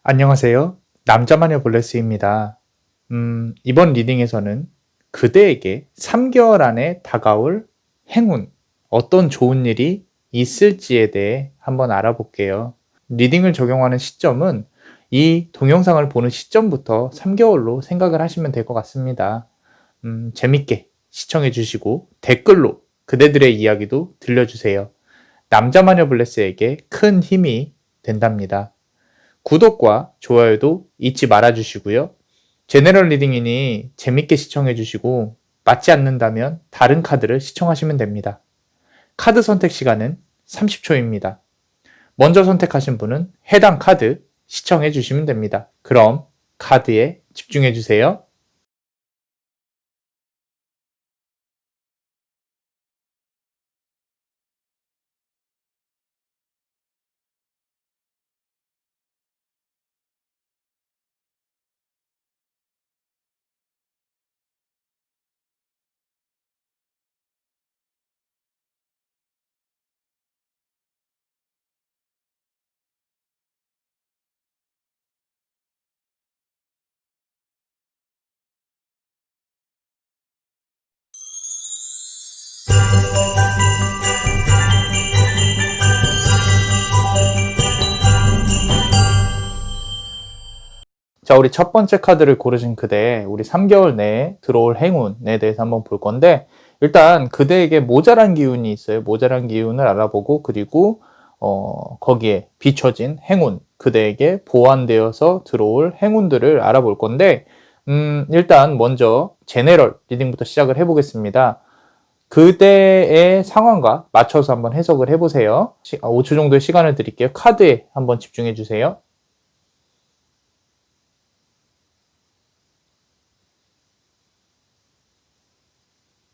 안녕하세요. 남자마녀 블레스입니다. 이번 리딩에서는 그대에게 3개월 안에 다가올 행운, 어떤 좋은 일이 있을지에 대해 한번 알아볼게요. 리딩을 적용하는 시점은 이 동영상을 보는 시점부터 3개월로 생각을 하시면 될 것 같습니다. 재밌게 시청해 주시고 댓글로 그대들의 이야기도 들려주세요. 남자마녀 블레스에게 큰 힘이 된답니다. 구독과 좋아요도 잊지 말아주시고요. 제너럴 리딩이니 재밌게 시청해주시고 맞지 않는다면 다른 카드를 시청하시면 됩니다. 카드 선택 시간은 30초입니다. 먼저 선택하신 분은 해당 카드 시청해주시면 됩니다. 그럼 카드에 집중해주세요. 자, 우리 첫 번째 카드를 고르신 그대, 우리 3개월 내에 들어올 행운에 대해서 한번 볼 건데, 일단 그대에게 모자란 기운이 있어요. 모자란 기운을 알아보고, 그리고 거기에 비춰진 행운, 그대에게 보완되어서 들어올 행운들을 알아볼 건데, 일단 먼저 제네럴 리딩부터 시작을 해보겠습니다. 그대의 상황과 맞춰서 한번 해석을 해보세요. 5초 정도의 시간을 드릴게요. 카드에 한번 집중해 주세요.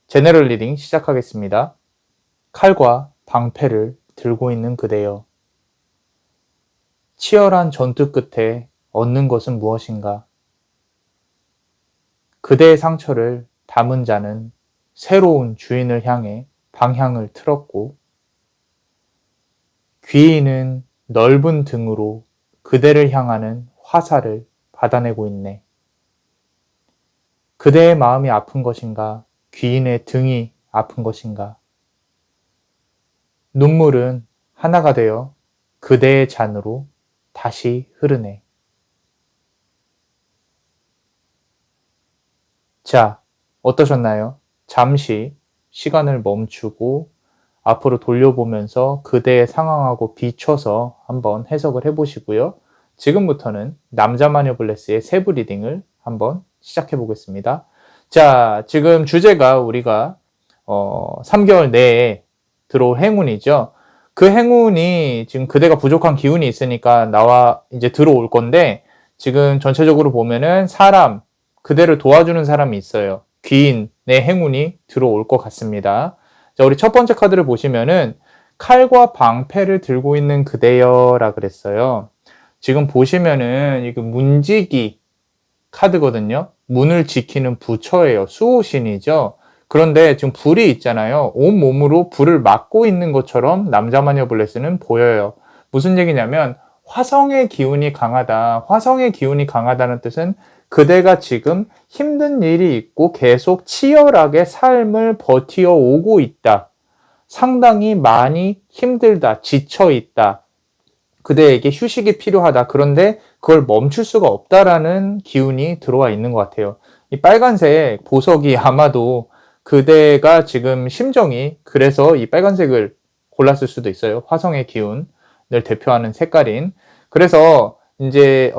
제너럴 리딩 시작하겠습니다. 칼과 방패를 들고 있는 그대여. 치열한 전투 끝에 얻는 것은 무엇인가? 그대의 상처를 담은 자는 새로운 주인을 향해 방향을 틀었고, 귀인은 넓은 등으로 그대를 향하는 화살을 받아내고 있네. 그대의 마음이 아픈 것인가? 귀인의 등이 아픈 것인가? 눈물은 하나가 되어 그대의 잔으로 다시 흐르네. 자, 어떠셨나요? 잠시 시간을 멈추고 앞으로 돌려보면서 그대의 상황하고 비춰서 한번 해석을 해보시고요. 지금부터는 남자마녀 블레스의 세부 리딩을 한번 시작해 보겠습니다. 자, 지금 주제가 우리가 3개월 내에 들어올 행운이죠. 그 행운이 지금 그대가 부족한 기운이 있으니까 나와 이제 들어올 건데, 지금 전체적으로 보면은 사람, 그대를 도와주는 사람이 있어요. 귀인의 행운이 들어올 것 같습니다. 자, 우리 첫 번째 카드를 보시면은 칼과 방패를 들고 있는 그대여라 그랬어요. 지금 보시면은 이거 문지기 카드거든요. 문을 지키는 부처예요. 수호신이죠. 그런데 지금 불이 있잖아요. 온몸으로 불을 막고 있는 것처럼 남자마녀 블레스는 보여요. 무슨 얘기냐면 화성의 기운이 강하다. 화성의 기운이 강하다는 뜻은 그대가 지금 힘든 일이 있고 계속 치열하게 삶을 버티어 오고 있다. 상당히 많이 힘들다. 지쳐 있다. 그대에게 휴식이 필요하다. 그런데 그걸 멈출 수가 없다라는 기운이 들어와 있는 것 같아요. 이 빨간색 보석이 아마도 그대가 지금 심정이 그래서 이 빨간색을 골랐을 수도 있어요. 화성의 기운을 대표하는 색깔인. 그래서 이제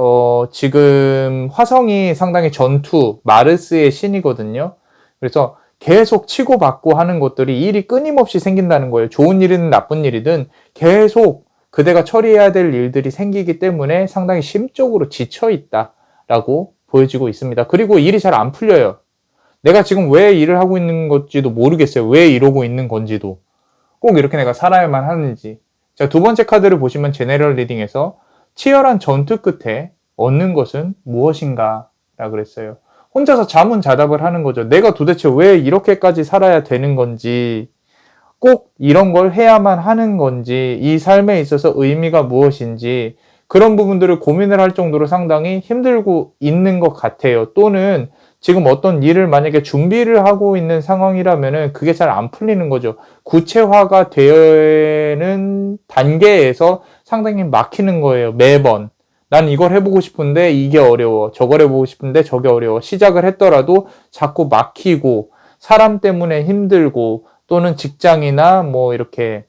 지금 화성이 상당히 전투, 마르스의 신이거든요. 그래서 계속 치고받고 하는 것들이 일이 끊임없이 생긴다는 거예요. 좋은 일이든 나쁜 일이든 계속 그대가 처리해야 될 일들이 생기기 때문에 상당히 심적으로 지쳐있다라고 보여지고 있습니다. 그리고 일이 잘 안 풀려요. 내가 지금 왜 일을 하고 있는 건지도 모르겠어요. 왜 이러고 있는 건지도. 꼭 이렇게 내가 살아야만 하는지. 자, 두 번째 카드를 보시면 제너럴 리딩에서 치열한 전투 끝에 얻는 것은 무엇인가 라 그랬어요. 혼자서 자문자답을 하는 거죠. 내가 도대체 왜 이렇게까지 살아야 되는 건지, 꼭 이런 걸 해야만 하는 건지, 이 삶에 있어서 의미가 무엇인지, 그런 부분들을 고민을 할 정도로 상당히 힘들고 있는 것 같아요. 또는 지금 어떤 일을 만약에 준비를 하고 있는 상황이라면은 그게 잘 안 풀리는 거죠. 구체화가 되는 단계에서 상당히 막히는 거예요. 매번. 난 이걸 해보고 싶은데 이게 어려워. 저걸 해보고 싶은데 저게 어려워. 시작을 했더라도 자꾸 막히고 사람 때문에 힘들고 또는 직장이나 뭐 이렇게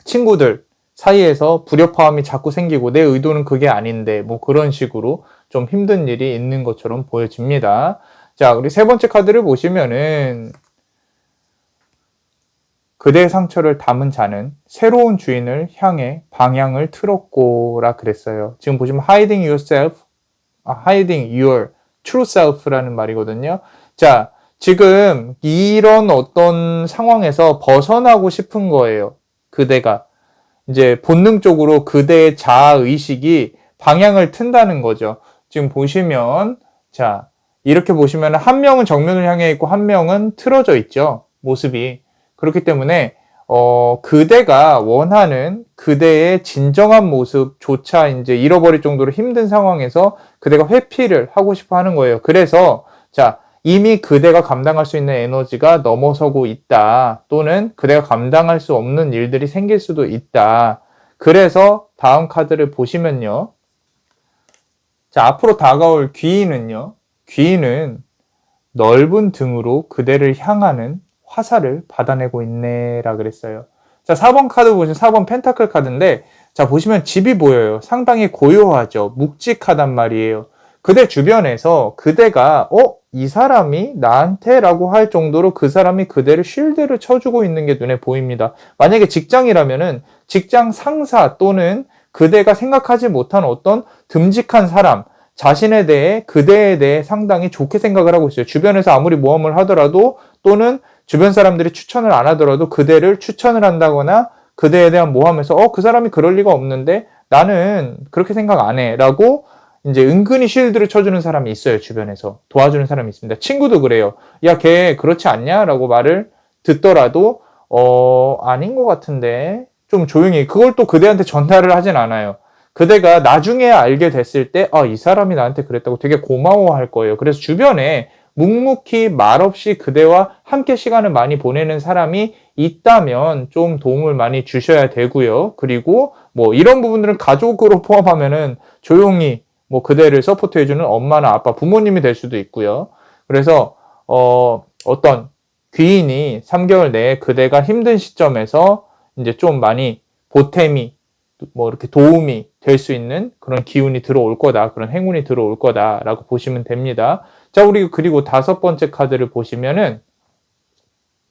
친구들 사이에서 불협화음이 자꾸 생기고 내 의도는 그게 아닌데 뭐 그런 식으로 좀 힘든 일이 있는 것처럼 보여집니다. 자, 우리 세 번째 카드를 보시면은 그대의 상처를 담은 자는 새로운 주인을 향해 방향을 틀었고라 그랬어요. 지금 보시면 hiding yourself, hiding your true self라는 말이거든요. 자, 지금 이런 어떤 상황에서 벗어나고 싶은 거예요. 그대가. 이제 본능적으로 그대의 자아의식이 방향을 튼다는 거죠. 지금 보시면, 자, 이렇게 보시면 한 명은 정면을 향해 있고 한 명은 틀어져 있죠. 모습이. 그렇기 때문에 그대가 원하는 그대의 진정한 모습조차 이제 잃어버릴 정도로 힘든 상황에서 그대가 회피를 하고 싶어 하는 거예요. 그래서 자, 이미 그대가 감당할 수 있는 에너지가 넘어서고 있다. 또는 그대가 감당할 수 없는 일들이 생길 수도 있다. 그래서 다음 카드를 보시면요. 자, 앞으로 다가올 귀인은요. 귀인은 넓은 등으로 그대를 향하는 화살을 받아내고 있네라 그랬어요. 자, 4번 카드 보시면 4번 펜타클 카드인데 자, 보시면 집이 보여요. 상당히 고요하죠. 묵직하단 말이에요. 그대 주변에서 그대가 이 사람이 나한테 라고 할 정도로 그 사람이 그대를 쉴드를 쳐주고 있는 게 눈에 보입니다. 만약에 직장이라면은 직장 상사 또는 그대가 생각하지 못한 어떤 듬직한 사람, 자신에 대해 그대에 대해 상당히 좋게 생각을 하고 있어요. 주변에서 아무리 모험을 하더라도 또는 주변 사람들이 추천을 안 하더라도 그대를 추천을 한다거나 그대에 대한 모함에서 그 사람이 그럴 리가 없는데 나는 그렇게 생각 안 해 라고 이제 은근히 쉴드를 쳐주는 사람이 있어요. 주변에서 도와주는 사람이 있습니다. 친구도 그래요. 야, 걔 그렇지 않냐? 라고 말을 듣더라도 아닌 것 같은데 좀 조용히 그걸 또 그대한테 전달을 하진 않아요. 그대가 나중에 알게 됐을 때 이 사람이 나한테 그랬다고 되게 고마워할 거예요. 그래서 주변에 묵묵히 말없이 그대와 함께 시간을 많이 보내는 사람이 있다면 좀 도움을 많이 주셔야 되고요. 그리고 뭐 이런 부분들은 가족으로 포함하면은 조용히 뭐 그대를 서포트해주는 엄마나 아빠, 부모님이 될 수도 있고요. 그래서 어떤 귀인이 3개월 내에 그대가 힘든 시점에서 이제 좀 많이 보탬이 뭐 이렇게 도움이 될 수 있는 그런 기운이 들어올 거다. 그런 행운이 들어올 거다라고 보시면 됩니다. 자, 우리 그리고 5번째 카드를 보시면은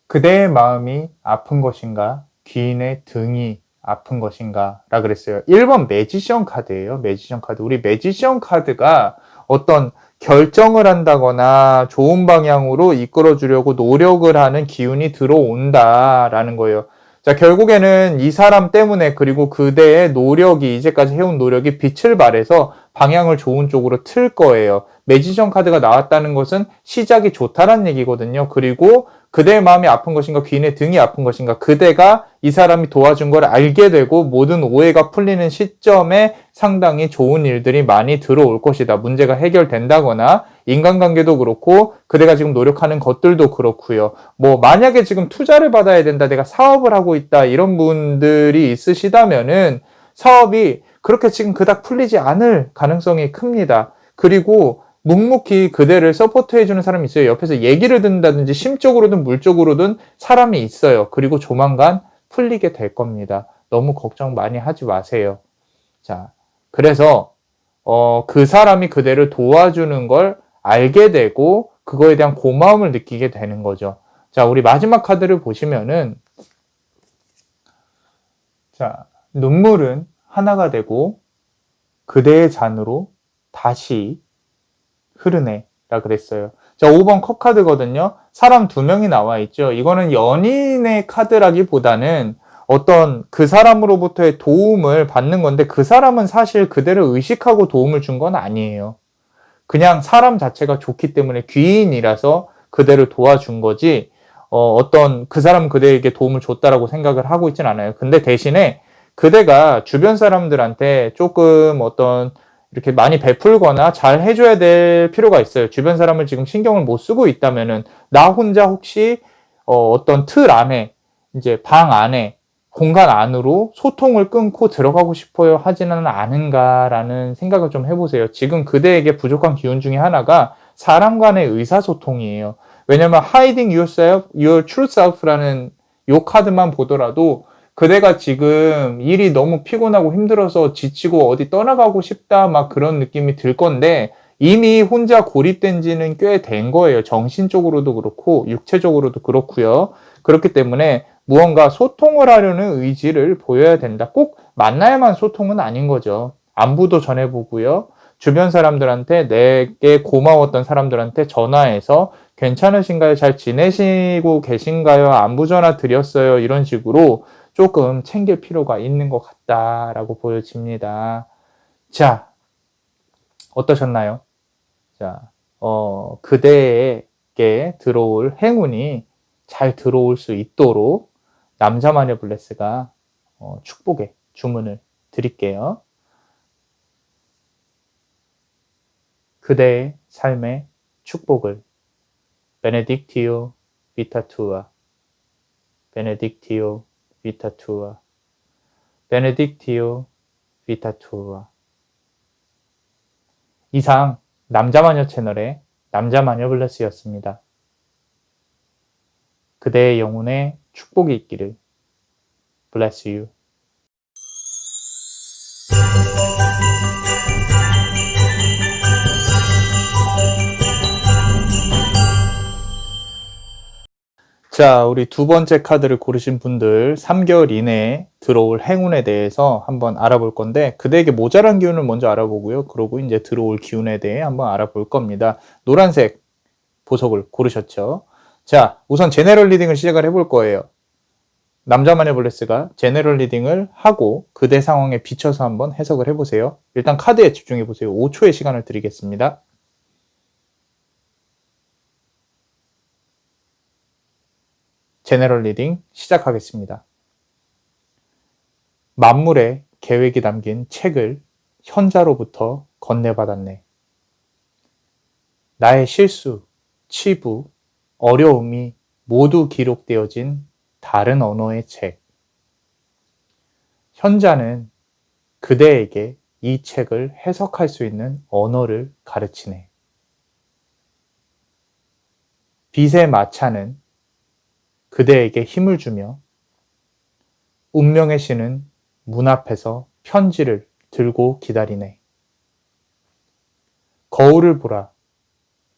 그대의 마음이 아픈 것인가? 귀인의 등이 아픈 것인가? 라 그랬어요. 1번 매지션 카드예요. 매지션 카드. 우리 매지션 카드가 어떤 결정을 한다거나 좋은 방향으로 이끌어 주려고 노력을 하는 기운이 들어온다라는 거예요. 자, 결국에는 이 사람 때문에 그리고 그대의 노력이 이제까지 해온 노력이 빛을 발해서 방향을 좋은 쪽으로 틀 거예요. 매지션 카드가 나왔다는 것은 시작이 좋다라는 얘기거든요. 그리고 그대의 마음이 아픈 것인가 귀인의 등이 아픈 것인가 그대가 이 사람이 도와준 걸 알게 되고 모든 오해가 풀리는 시점에 상당히 좋은 일들이 많이 들어올 것이다. 문제가 해결된다거나 인간관계도 그렇고 그대가 지금 노력하는 것들도 그렇고요. 뭐 만약에 지금 투자를 받아야 된다. 내가 사업을 하고 있다. 이런 분들이 있으시다면은 사업이 그렇게 지금 그닥 풀리지 않을 가능성이 큽니다. 그리고 묵묵히 그대를 서포트해주는 사람이 있어요. 옆에서 얘기를 듣는다든지 심적으로든 물적으로든 사람이 있어요. 그리고 조만간 풀리게 될 겁니다. 너무 걱정 많이 하지 마세요. 자, 그래서 그 사람이 그대를 도와주는 걸 알게 되고 그거에 대한 고마움을 느끼게 되는 거죠. 자, 우리 마지막 카드를 보시면은 자, 눈물은 하나가 되고 그대의 잔으로 다시 흐르네 라 그랬어요. 자, 5번 컵 카드거든요. 사람 2명이 나와 있죠. 이거는 연인의 카드라기보다는 어떤 그 사람으로부터의 도움을 받는 건데 그 사람은 사실 그대를 의식하고 도움을 준 건 아니에요. 그냥 사람 자체가 좋기 때문에 귀인이라서 그대를 도와준 거지 어떤 그 사람 그대에게 도움을 줬다라고 생각을 하고 있진 않아요. 근데 대신에 그대가 주변 사람들한테 조금 어떤 이렇게 많이 베풀거나 잘 해줘야 될 필요가 있어요. 주변 사람을 지금 신경을 못 쓰고 있다면은 나 혼자 혹시 어떤 틀 안에 이제 방 안에 공간 안으로 소통을 끊고 들어가고 싶어요 하지는 않은가라는 생각을 좀 해보세요. 지금 그대에게 부족한 기운 중에 하나가 사람 간의 의사소통이에요. 왜냐면 hiding yourself, your true self라는 요 카드만 보더라도 그대가 지금 일이 너무 피곤하고 힘들어서 지치고 어디 떠나가고 싶다 막 그런 느낌이 들 건데 이미 혼자 고립된 지는 꽤 된 거예요. 정신적으로도 그렇고 육체적으로도 그렇고요. 그렇기 때문에 무언가 소통을 하려는 의지를 보여야 된다. 꼭 만나야만 소통은 아닌 거죠. 안부도 전해보고요. 주변 사람들한테 내게 고마웠던 사람들한테 전화해서 괜찮으신가요? 잘 지내시고 계신가요? 안부 전화 드렸어요. 이런 식으로 조금 챙길 필요가 있는 것 같다라고 보여집니다. 자, 어떠셨나요? 자, 그대에게 들어올 행운이 잘 들어올 수 있도록 남자 마녀 블레스가 축복의 주문을 드릴게요. 그대의 삶의 축복을 베네딕티오 비타투아 베네딕티오 비타투아 베네딕티오 비타투아. 이상 남자마녀 채널의 남자마녀 블레스였습니다. 그대의 영혼에 축복이 있기를. Bless you. 자, 우리 두 번째 카드를 고르신 분들 3개월 이내에 들어올 행운에 대해서 한번 알아볼 건데 그대에게 모자란 기운을 먼저 알아보고요. 그러고 이제 들어올 기운에 대해 한번 알아볼 겁니다. 노란색 보석을 고르셨죠? 자, 우선 제네럴 리딩을 시작을 해볼 거예요. 남자만의 블레스가 제네럴 리딩을 하고 그대 상황에 비춰서 한번 해석을 해보세요. 일단 카드에 집중해보세요. 5초의 시간을 드리겠습니다. 제네럴 리딩 시작하겠습니다. 만물의 계획이 담긴 책을 현자로부터 건네받았네. 나의 실수, 치부, 어려움이 모두 기록되어진 다른 언어의 책. 현자는 그대에게 이 책을 해석할 수 있는 언어를 가르치네. 빛의 마차는 그대에게 힘을 주며 운명의 신은 문 앞에서 편지를 들고 기다리네. 거울을 보라.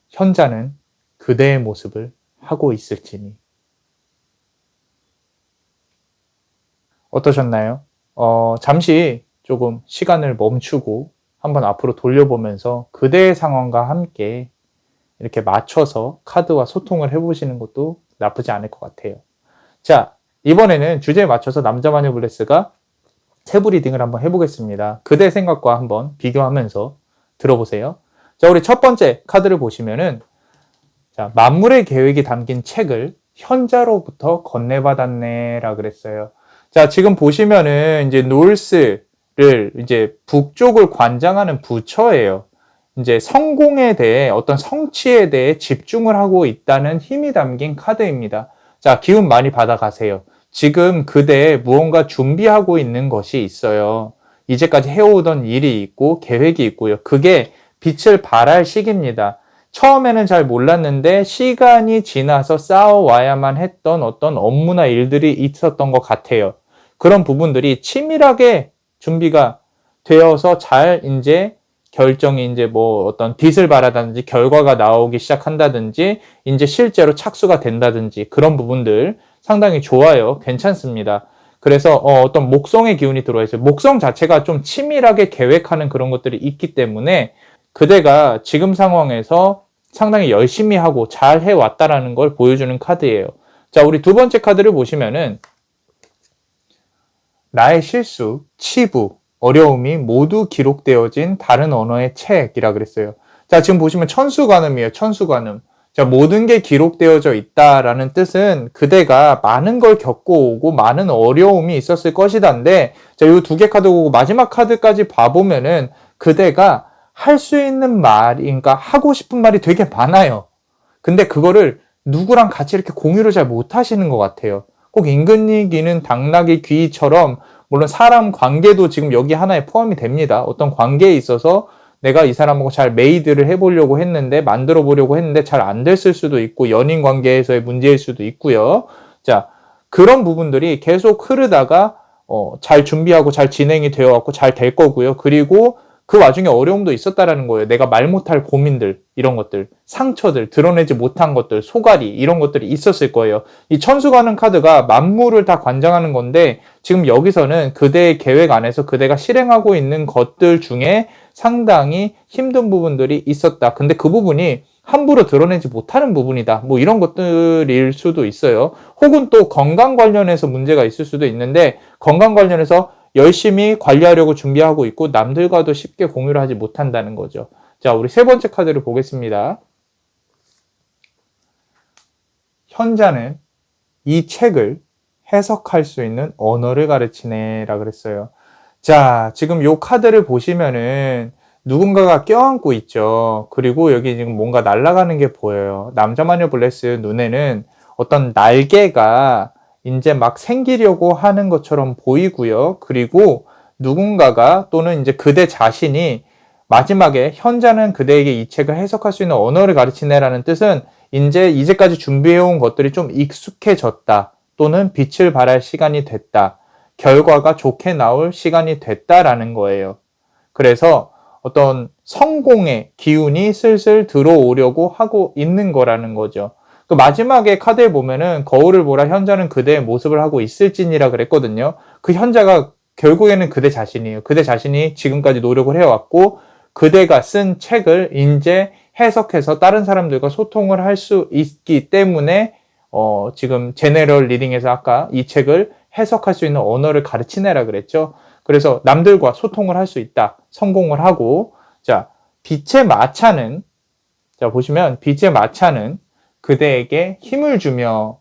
현자는 그대의 모습을 하고 있을지니. 어떠셨나요? 잠시 조금 시간을 멈추고 한번 앞으로 돌려보면서 그대의 상황과 함께 이렇게 맞춰서 카드와 소통을 해보시는 것도 나쁘지 않을 것 같아요. 자, 이번에는 주제에 맞춰서 남자마녀 블레스가 세부 리딩을 한번 해보겠습니다. 그대 생각과 한번 비교하면서 들어보세요. 자, 우리 첫 번째 카드를 보시면은 자, 만물의 계획이 담긴 책을 현자로부터 건네받았네 라 그랬어요. 자, 지금 보시면은 이제 노스를 이제 북쪽을 관장하는 부처예요. 이제 성공에 대해 어떤 성취에 대해 집중을 하고 있다는 힘이 담긴 카드입니다. 자, 기운 많이 받아가세요. 지금 그대 무언가 준비하고 있는 것이 있어요. 이제까지 해오던 일이 있고 계획이 있고요. 그게 빛을 발할 시기입니다. 처음에는 잘 몰랐는데 시간이 지나서 쌓아와야만 했던 어떤 업무나 일들이 있었던 것 같아요. 그런 부분들이 치밀하게 준비가 되어서 잘 이제 결정이 이제 뭐 어떤 빛을 발하다든지 결과가 나오기 시작한다든지 이제 실제로 착수가 된다든지 그런 부분들 상당히 좋아요. 괜찮습니다. 그래서 어떤 목성의 기운이 들어와 있어요. 목성 자체가 좀 치밀하게 계획하는 그런 것들이 있기 때문에 그대가 지금 상황에서 상당히 열심히 하고 잘 해왔다라는 걸 보여주는 카드예요. 자, 우리 두 번째 카드를 보시면은 나의 실수, 치부, 어려움이 모두 기록되어진 다른 언어의 책이라 그랬어요. 자, 지금 보시면 천수관음이에요. 천수관음. 자, 모든 게 기록되어져 있다라는 뜻은 그대가 많은 걸 겪고 오고 많은 어려움이 있었을 것이다인데, 자, 이 두 개 카드 보고 마지막 카드까지 봐보면은 그대가 할 수 있는 말, 그러니까 하고 싶은 말이 되게 많아요. 근데 그거를 누구랑 같이 이렇게 공유를 잘 못하시는 것 같아요. 꼭 임금님 귀는 당나귀 귀처럼, 물론 사람 관계도 지금 여기 하나에 포함이 됩니다. 어떤 관계에 있어서 내가 이 사람하고 잘 메이드를 해보려고 했는데, 만들어 보려고 했는데 잘 안 됐을 수도 있고, 연인 관계에서의 문제일 수도 있고요. 자, 그런 부분들이 계속 흐르다가 잘 준비하고 잘 진행이 되어갖고 잘 될 거고요. 그리고 그 와중에 어려움도 있었다라는 거예요. 내가 말 못할 고민들, 이런 것들, 상처들, 드러내지 못한 것들, 소갈이, 이런 것들이 있었을 거예요. 이 천수가는 카드가 만물을 다 관장하는 건데, 지금 여기서는 그대의 계획 안에서 그대가 실행하고 있는 것들 중에 상당히 힘든 부분들이 있었다. 근데 그 부분이 함부로 드러내지 못하는 부분이다. 뭐 이런 것들일 수도 있어요. 혹은 또 건강 관련해서 문제가 있을 수도 있는데, 건강 관련해서 열심히 관리하려고 준비하고 있고 남들과도 쉽게 공유를 하지 못한다는 거죠. 자, 우리 세 번째 카드를 보겠습니다. 현자는 이 책을 해석할 수 있는 언어를 가르치네 라 그랬어요. 자, 지금 이 카드를 보시면은 누군가가 껴안고 있죠. 그리고 여기 지금 뭔가 날아가는 게 보여요. 남자마녀 블레스 눈에는 어떤 날개가 이제 막 생기려고 하는 것처럼 보이고요. 그리고 누군가가 또는 이제 그대 자신이 마지막에 현자는 그대에게 이 책을 해석할 수 있는 언어를 가르치네라는 뜻은 이제까지 준비해온 것들이 좀 익숙해졌다. 또는 빛을 발할 시간이 됐다. 결과가 좋게 나올 시간이 됐다라는 거예요. 그래서 어떤 성공의 기운이 슬슬 들어오려고 하고 있는 거라는 거죠. 그 마지막에 카드에 보면은 거울을 보라 현자는 그대의 모습을 하고 있을지니라 그랬거든요. 그 현자가 결국에는 그대 자신이에요. 그대 자신이 지금까지 노력을 해왔고 그대가 쓴 책을 이제 해석해서 다른 사람들과 소통을 할 수 있기 때문에 지금 제네럴 리딩에서 아까 이 책을 해석할 수 있는 언어를 가르치네라 그랬죠. 그래서 남들과 소통을 할 수 있다. 성공을 하고, 자, 빛의 마차는, 자, 보시면 빛의 마차는 그대에게 힘을 주며,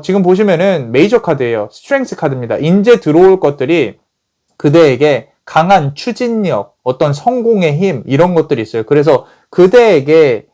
지금 보시면은 메이저 카드예요. 스트렝스 카드입니다. 이제 들어올 것들이 그대에게 강한 추진력, 어떤 성공의 힘, 이런 것들이 있어요. 그래서 그대에게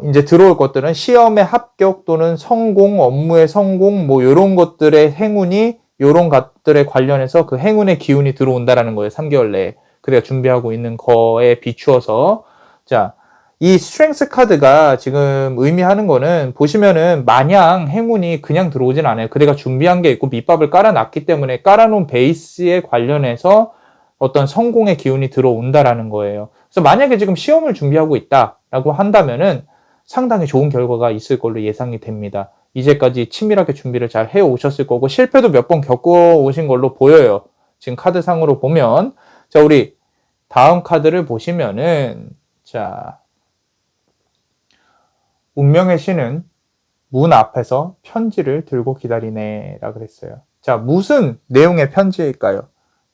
이제 들어올 것들은 시험의 합격 또는 성공, 업무의 성공, 뭐, 요런 것들의 행운이, 요런 것들에 관련해서 그 행운의 기운이 들어온다라는 거예요. 3개월 내에. 그대가 준비하고 있는 거에 비추어서. 자, 이 스트렝스 카드가 지금 의미하는 거는 보시면은 마냥 행운이 그냥 들어오진 않아요. 그대가 준비한 게 있고 밑밥을 깔아놨기 때문에 깔아놓은 베이스에 관련해서 어떤 성공의 기운이 들어온다라는 거예요. 그래서 만약에 지금 시험을 준비하고 있다라고 한다면은 상당히 좋은 결과가 있을 걸로 예상이 됩니다. 이제까지 치밀하게 준비를 잘 해오셨을 거고 실패도 몇 번 겪어오신 걸로 보여요. 지금 카드상으로 보면. 자, 우리 다음 카드를 보시면은, 자, 운명의 신은 문 앞에서 편지를 들고 기다리네 라 그랬어요. 자, 무슨 내용의 편지일까요?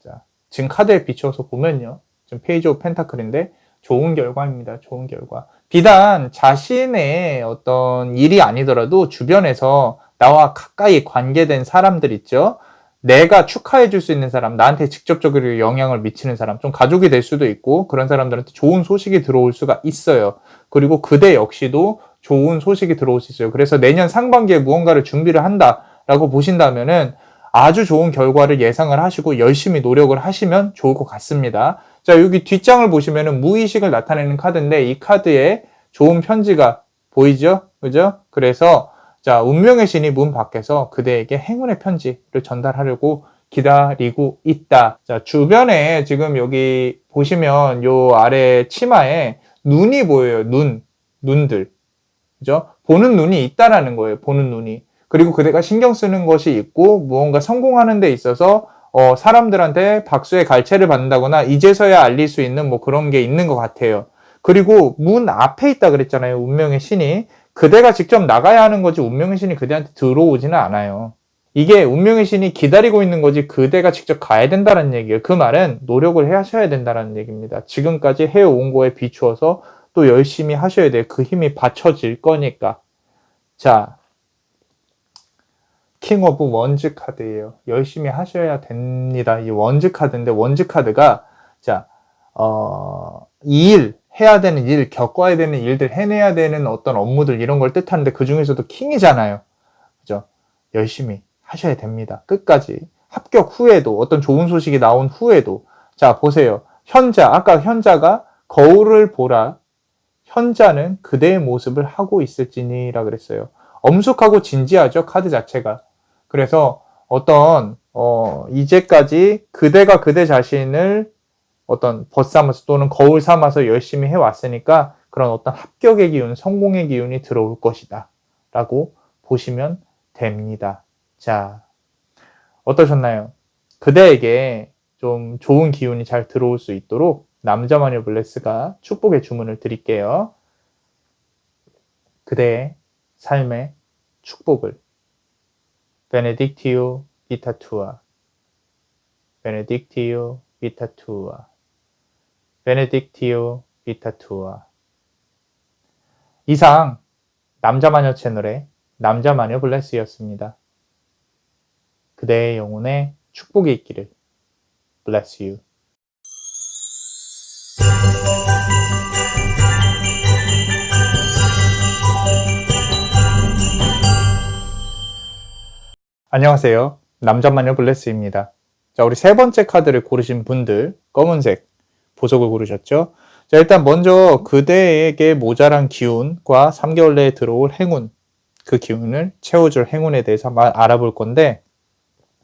자, 지금 카드에 비추어서 보면요. 지금 페이지 오브 펜타클인데 좋은 결과입니다. 좋은 결과. 비단 자신의 어떤 일이 아니더라도 주변에서 나와 가까이 관계된 사람들 있죠. 내가 축하해 줄 수 있는 사람, 나한테 직접적으로 영향을 미치는 사람, 좀 가족이 될 수도 있고 그런 사람들한테 좋은 소식이 들어올 수가 있어요. 그리고 그대 역시도 좋은 소식이 들어올 수 있어요. 그래서 내년 상반기에 무언가를 준비를 한다라고 보신다면은 아주 좋은 결과를 예상을 하시고 열심히 노력을 하시면 좋을 것 같습니다. 자, 여기 뒷장을 보시면은 무의식을 나타내는 카드인데 이 카드에 좋은 편지가 보이죠? 그죠? 그래서 자, 운명의 신이 문 밖에서 그대에게 행운의 편지를 전달하려고 기다리고 있다. 자, 주변에 지금 여기 보시면 요 아래 치마에 눈이 보여요. 눈들. 그죠? 보는 눈이 있다라는 거예요. 보는 눈이. 그리고 그대가 신경 쓰는 것이 있고 무언가 성공하는 데 있어서 사람들한테 박수의 갈채를 받는다거나 이제서야 알릴 수 있는 뭐 그런 게 있는 것 같아요. 그리고 문 앞에 있다 그랬잖아요. 운명의 신이. 그대가 직접 나가야 하는 거지 운명의 신이 그대한테 들어오지는 않아요. 이게 운명의 신이 기다리고 있는 거지 그대가 직접 가야 된다는 얘기예요. 그 말은 노력을 하셔야 된다는 얘기입니다. 지금까지 해온 거에 비추어서 또 열심히 하셔야 돼요. 그 힘이 받쳐질 거니까. 자, 킹 오브 원즈 카드예요. 열심히 하셔야 됩니다. 이 원즈 카드인데, 원즈 카드가 자, 이 일, 해야 되는 일, 겪어야 되는 일들, 해내야 되는 어떤 업무들 이런 걸 뜻하는데 그 중에서도 킹이잖아요. 그죠? 열심히 하셔야 됩니다. 끝까지. 합격 후에도, 어떤 좋은 소식이 나온 후에도. 자, 보세요. 현자, 아까 현자가 거울을 보라. 현자는 그대의 모습을 하고 있을지니라 그랬어요. 엄숙하고 진지하죠, 카드 자체가. 그래서 어떤 이제까지 그대가 그대 자신을 어떤 벗 삼아서 또는 거울 삼아서 열심히 해왔으니까 그런 어떤 합격의 기운, 성공의 기운이 들어올 것이다 라고 보시면 됩니다. 자, 어떠셨나요? 그대에게 좀 좋은 기운이 잘 들어올 수 있도록 남자 마녀 블레스가 축복의 주문을 드릴게요. 그대의 삶의 축복을 베네딕티오 비타투아, 베네딕티오 비타투아, 베네딕티오 비타투아. 이상 남자마녀 채널의 남자마녀 블레스였습니다. 그대의 영혼에 축복이 있기를. Bless you. 안녕하세요. 남자마녀 블레스입니다. 자, 우리 세 번째 카드를 고르신 분들, 검은색 보석을 고르셨죠? 자, 일단 먼저 그대에게 모자란 기운과 3개월 내에 들어올 행운, 그 기운을 채워줄 행운에 대해서 한번 알아볼 건데,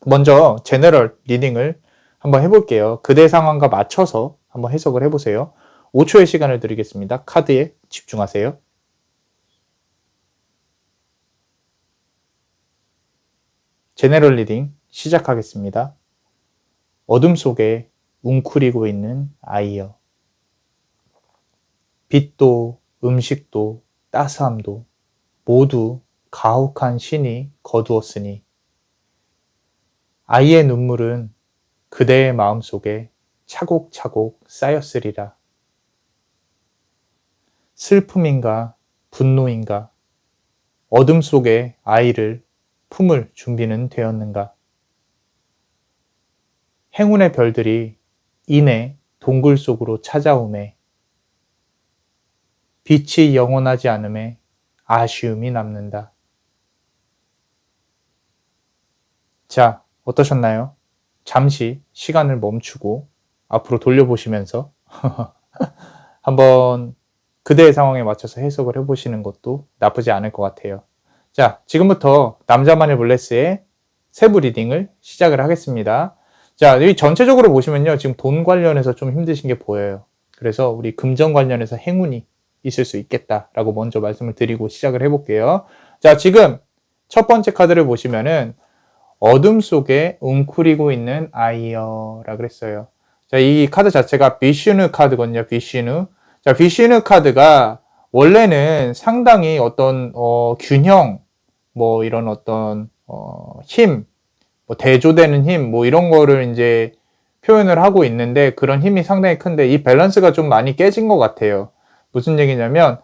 먼저 제너럴 리딩을 한번 해볼게요. 그대 상황과 맞춰서 한번 해석을 해보세요. 5초의 시간을 드리겠습니다. 카드에 집중하세요. 제너럴 리딩 시작하겠습니다. 어둠 속에 웅크리고 있는 아이여. 빛도 음식도 따스함도 모두 가혹한 신이 거두었으니 아이의 눈물은 그대의 마음속에 차곡차곡 쌓였으리라. 슬픔인가 분노인가 어둠 속에 아이를 품을 준비는 되었는가. 행운의 별들이 이내 동굴 속으로 찾아오매 빛이 영원하지 않음에 아쉬움이 남는다. 자, 어떠셨나요? 잠시 시간을 멈추고 앞으로 돌려보시면서 한번 그대의 상황에 맞춰서 해석을 해보시는 것도 나쁘지 않을 것 같아요. 자, 지금부터 남자만의 블레스의 세부 리딩을 시작을 하겠습니다. 자, 여기 전체적으로 보시면요. 지금 돈 관련해서 좀 힘드신 게 보여요. 그래서 우리 금전 관련해서 행운이 있을 수 있겠다라고 먼저 말씀을 드리고 시작을 해볼게요. 자, 지금 첫 번째 카드를 보시면은 어둠 속에 웅크리고 있는 아이여라 그랬어요. 자, 이 카드 자체가 비슈누 카드거든요. 비슈누. 자, 비슈누 카드가 원래는 상당히 어떤 균형, 뭐 이런 어떤 힘, 뭐 대조되는 힘, 뭐 이런 거를 이제 표현을 하고 있는데 그런 힘이 상당히 큰데 이 밸런스가 좀 많이 깨진 것 같아요. 무슨 얘기냐면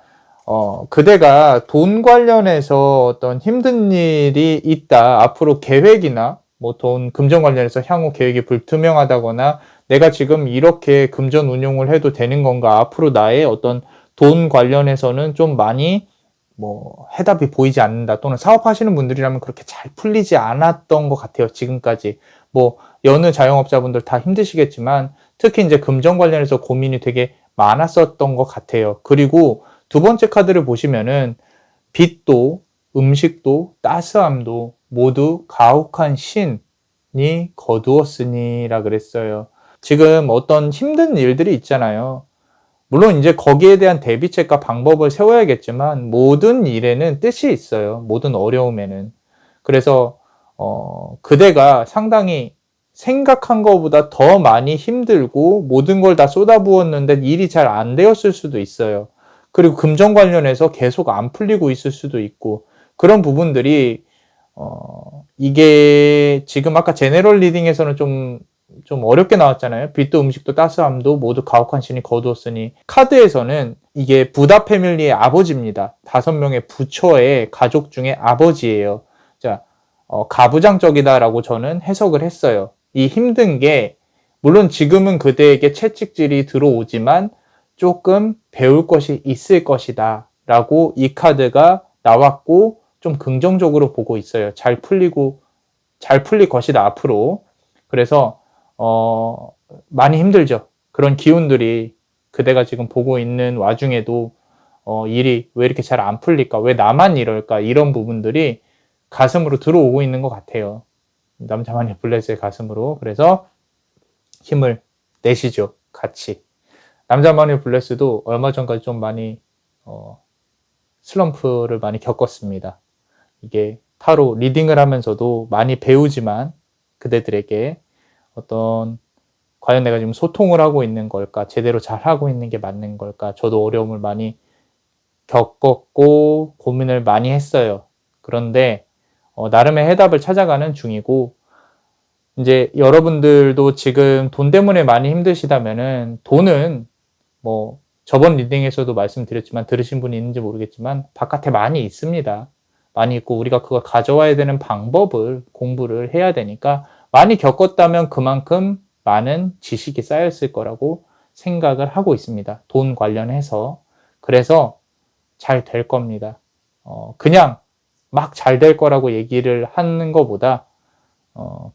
그대가 돈 관련해서 어떤 힘든 일이 있다. 앞으로 계획이나 뭐 돈, 금전 관련해서 향후 계획이 불투명하다거나 내가 지금 이렇게 금전 운용을 해도 되는 건가? 앞으로 나의 어떤 돈 관련해서는 좀 많이 뭐 해답이 보이지 않는다. 또는 사업하시는 분들이라면 그렇게 잘 풀리지 않았던 것 같아요. 지금까지. 뭐 여느 자영업자분들 다 힘드시겠지만 특히 이제 금전 관련해서 고민이 되게 많았었던 것 같아요. 그리고 두 번째 카드를 보시면은 빛도 음식도 따스함도 모두 가혹한 신이 거두었으니라 그랬어요. 지금 어떤 힘든 일들이 있잖아요. 물론 이제 거기에 대한 대비책과 방법을 세워야겠지만 모든 일에는 뜻이 있어요. 모든 어려움에는. 그래서 그대가 상당히 생각한 것보다 더 많이 힘들고 모든 걸 다 쏟아부었는데 일이 잘 안 되었을 수도 있어요. 그리고 금전 관련해서 계속 안 풀리고 있을 수도 있고 그런 부분들이 이게 지금 아까 제네럴 리딩에서는 좀 좀 어렵게 나왔잖아요. 빛도 음식도 따스함도 모두 가혹한 신이 거두었으니. 카드에서는 이게 부다 패밀리의 아버지입니다. 5명의 부처의 가족 중에 아버지예요. 자, 가부장적이다라고 저는 해석을 했어요. 이 힘든 게 물론 지금은 그대에게 채찍질이 들어오지만 조금 배울 것이 있을 것이다 라고 이 카드가 나왔고 좀 긍정적으로 보고 있어요. 잘 풀릴 것이다 앞으로. 그래서 많이 힘들죠. 그런 기운들이 그대가 지금 보고 있는 와중에도 일이 왜 이렇게 잘 안 풀릴까? 왜 나만 이럴까? 이런 부분들이 가슴으로 들어오고 있는 것 같아요. 남자만의 블레스의 가슴으로. 그래서 힘을 내시죠. 같이. 남자만의 블레스도 얼마 전까지 좀 많이 슬럼프를 많이 겪었습니다. 이게 타로 리딩을 하면서도 많이 배우지만 그대들에게 어떤 과연 내가 지금 소통을 하고 있는 걸까? 제대로 잘 하고 있는 게 맞는 걸까? 저도 어려움을 많이 겪었고 고민을 많이 했어요. 그런데 나름의 해답을 찾아가는 중이고 이제 여러분들도 지금 돈 때문에 많이 힘드시다면은 돈은 뭐 저번 리딩에서도 말씀드렸지만 들으신 분이 있는지 모르겠지만 바깥에 많이 있습니다. 많이 있고 우리가 그걸 가져와야 되는 방법을 공부를 해야 되니까 많이 겪었다면 그만큼 많은 지식이 쌓였을 거라고 생각을 하고 있습니다. 돈 관련해서. 그래서 잘 될 겁니다. 그냥 막 잘 될 거라고 얘기를 하는 것보다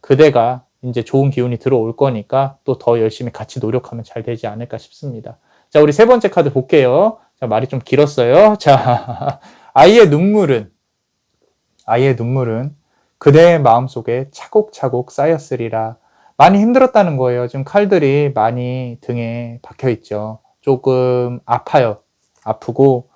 그대가 이제 좋은 기운이 들어올 거니까 또 더 열심히 같이 노력하면 잘 되지 않을까 싶습니다. 자, 우리 세 번째 카드 볼게요. 자, 말이 좀 길었어요. 자, 아이의 눈물은 그대의 마음속에 차곡차곡 쌓였으리라. 많이 힘들었다는 거예요. 지금 칼들이 많이 등에 박혀 있죠. 조금 아파요. 아프고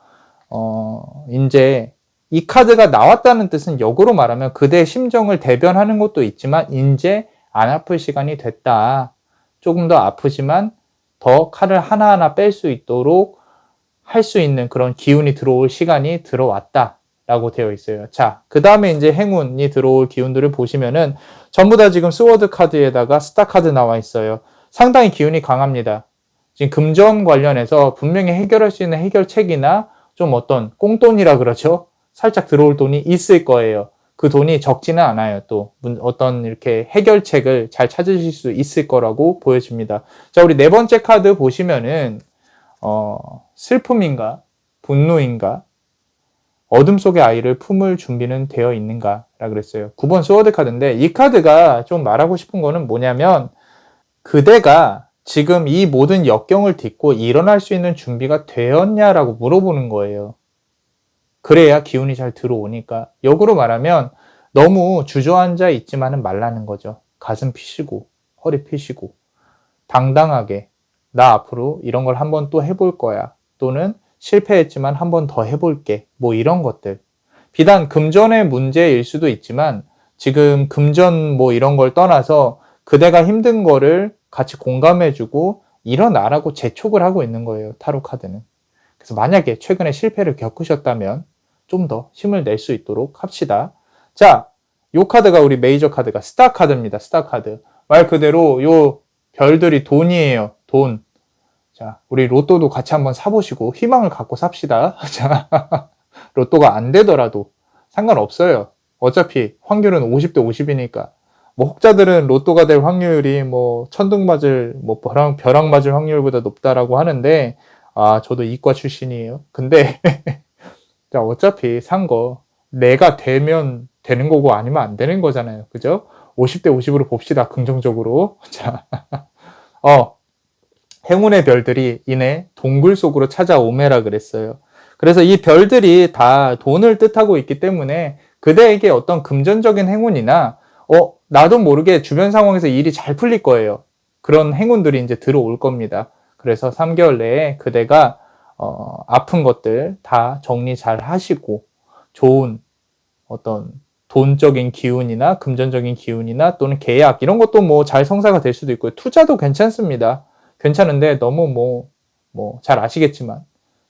이제 이 카드가 나왔다는 뜻은 역으로 말하면 그대의 심정을 대변하는 것도 있지만 이제 안 아플 시간이 됐다. 조금 더 아프지만 더 칼을 하나하나 뺄 수 있도록 할 수 있는 그런 기운이 들어올 시간이 들어왔다 라고 되어 있어요. 자, 그 다음에 이제 행운이 들어올 기운들을 보시면은 전부 다 지금 스워드 카드에다가 스타 카드 나와 있어요. 상당히 기운이 강합니다. 지금 금전 관련해서 분명히 해결할 수 있는 해결책이나 좀 어떤 꽁돈이라 그러죠. 살짝 들어올 돈이 있을 거예요. 그 돈이 적지는 않아요. 또 어떤 이렇게 해결책을 잘 찾으실 수 있을 거라고 보여집니다. 자, 우리 네 번째 카드 보시면은 슬픔인가 분노인가 어둠 속의 아이를 품을 준비는 되어 있는가 라 그랬어요. 9번 스워드 카드인데 이 카드가 좀 말하고 싶은 거는 뭐냐면 그대가 지금 이 모든 역경을 딛고 일어날 수 있는 준비가 되었냐라고 물어보는 거예요. 그래야 기운이 잘 들어오니까. 역으로 말하면 너무 주저앉아 있지만은 말라는 거죠. 가슴 피시고 허리 피시고 당당하게 나 앞으로 이런 걸 한번 또 해볼 거야. 또는 실패했지만 한 번 더 해볼게. 뭐 이런 것들. 비단 금전의 문제일 수도 있지만 지금 금전 뭐 이런 걸 떠나서 그대가 힘든 거를 같이 공감해주고 일어나라고 재촉을 하고 있는 거예요. 타로 카드는. 그래서 만약에 최근에 실패를 겪으셨다면 좀 더 힘을 낼 수 있도록 합시다. 자, 요 카드가 우리 메이저 카드가 스타 카드입니다. 스타 카드. 말 그대로 요 별들이 돈이에요. 돈. 자, 우리 로또도 같이 한번 사보시고 희망을 갖고 삽시다. 자, 로또가 안 되더라도 상관없어요. 어차피 확률은 50대 50이니까. 뭐 혹자들은 로또가 될 확률이 뭐 천둥 맞을, 뭐 벼락 맞을 확률보다 높다라고 하는데, 저도 이과 출신이에요. 근데 자, 어차피 산 거 내가 되면 되는 거고 아니면 안 되는 거잖아요. 그죠? 50대 50으로 봅시다. 긍정적으로. 자, 행운의 별들이 이내 동굴 속으로 찾아오메라 그랬어요. 그래서 이 별들이 다 돈을 뜻하고 있기 때문에 그대에게 어떤 금전적인 행운이나 나도 모르게 주변 상황에서 일이 잘 풀릴 거예요. 그런 행운들이 이제 들어올 겁니다. 그래서 3개월 내에 그대가 아픈 것들 다 정리 잘 하시고 좋은 어떤 돈적인 기운이나 금전적인 기운이나 또는 계약 이런 것도 뭐 잘 성사가 될 수도 있고요. 투자도 괜찮습니다. 괜찮은데 너무 잘 아시겠지만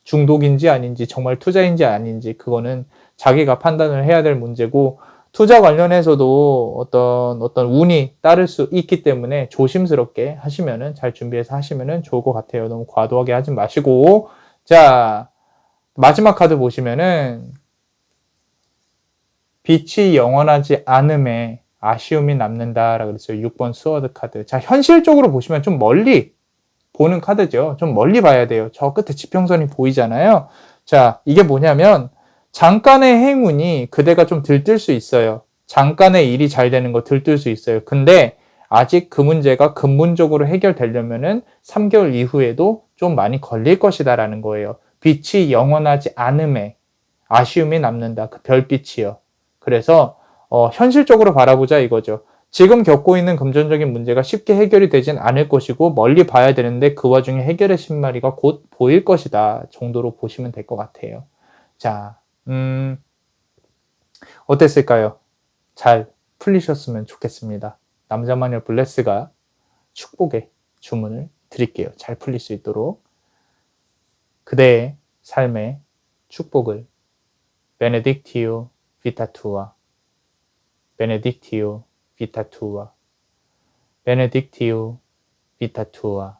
중독인지 아닌지 정말 투자인지 아닌지 그거는 자기가 판단을 해야 될 문제고 투자 관련해서도 어떤 운이 따를 수 있기 때문에 조심스럽게 하시면은, 잘 준비해서 하시면은 좋을 것 같아요. 너무 과도하게 하지 마시고. 자, 마지막 카드 보시면은 빛이 영원하지 않음에 아쉬움이 남는다라고 그랬어요. 6번 스워드 카드. 자, 현실적으로 보시면 좀 멀리 보는 카드죠. 좀 멀리 봐야 돼요. 저 끝에 지평선이 보이잖아요. 자, 이게 뭐냐면 잠깐의 행운이 그대가 좀 들뜰 수 있어요. 잠깐의 일이 잘 되는 거 들뜰 수 있어요. 근데 아직 그 문제가 근본적으로 해결되려면은 3개월 이후에도 좀 많이 걸릴 것이다라는 거예요. 빛이 영원하지 않음에 아쉬움이 남는다. 그 별빛이요. 그래서 현실적으로 바라보자 이거죠. 지금 겪고 있는 금전적인 문제가 쉽게 해결이 되진 않을 것이고 멀리 봐야 되는데 그 와중에 해결의 신마리가 곧 보일 것이다 정도로 보시면 될 것 같아요. 자, 어땠을까요? 잘 풀리셨으면 좋겠습니다. 남자마녀 블레스가 축복의 주문을 드릴게요. 잘 풀릴 수 있도록. 그대의 삶의 축복을 베네딕티오 비타투아, 베네딕티오 비타투아, 베네딕티오 비타투아.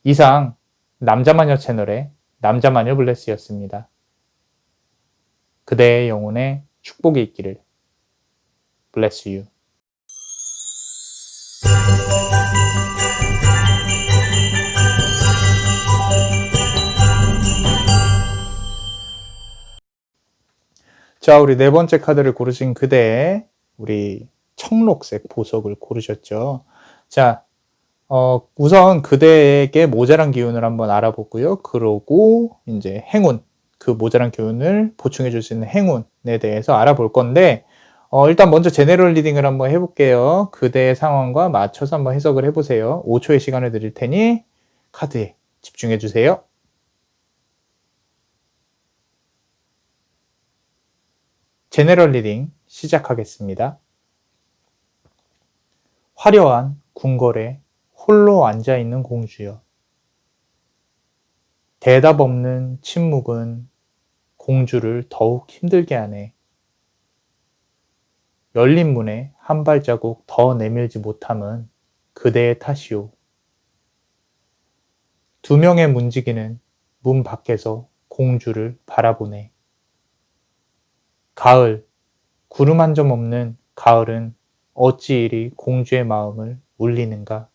이상 남자마녀 채널의 남자마녀 블레스였습니다. 그대의 영혼에 축복이 있기를. Bless you. 자, 우리 네 번째 카드를 고르신 그대, 우리 청록색 보석을 고르셨죠. 자, 우선 그대에게 모자란 기운을 한번 알아보고요. 그러고 이제 행운, 그 모자란 기운을 보충해 줄 수 있는 행운에 대해서 알아볼 건데, 일단 먼저 제네럴 리딩을 한번 해볼게요. 그대의 상황과 맞춰서 한번 해석을 해보세요. 5초의 시간을 드릴 테니 카드에 집중해 주세요. 제네럴 리딩 시작하겠습니다. 화려한 궁궐에 홀로 앉아있는 공주여. 대답 없는 침묵은 공주를 더욱 힘들게 하네. 열린 문에 한 발자국 더 내밀지 못함은 그대의 탓이오. 두 명의 문지기는 문 밖에서 공주를 바라보네. 가을, 구름 한 점 없는 가을은 어찌 이리 공주의 마음을 울리는가.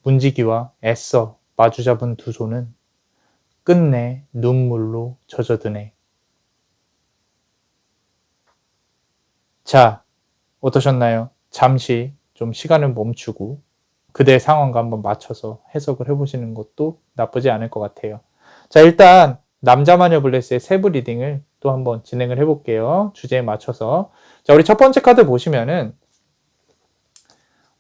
문지기와 애써 마주잡은 두 손은 끝내 눈물로 젖어드네. 자, 어떠셨나요? 잠시 좀 시간을 멈추고 그대의 상황과 한번 맞춰서 해석을 해보시는 것도 나쁘지 않을 것 같아요. 자, 일단 남자마녀 블레스의 세부 리딩을 또 한번 진행을 해볼게요. 주제에 맞춰서. 자, 우리 첫 번째 카드 보시면은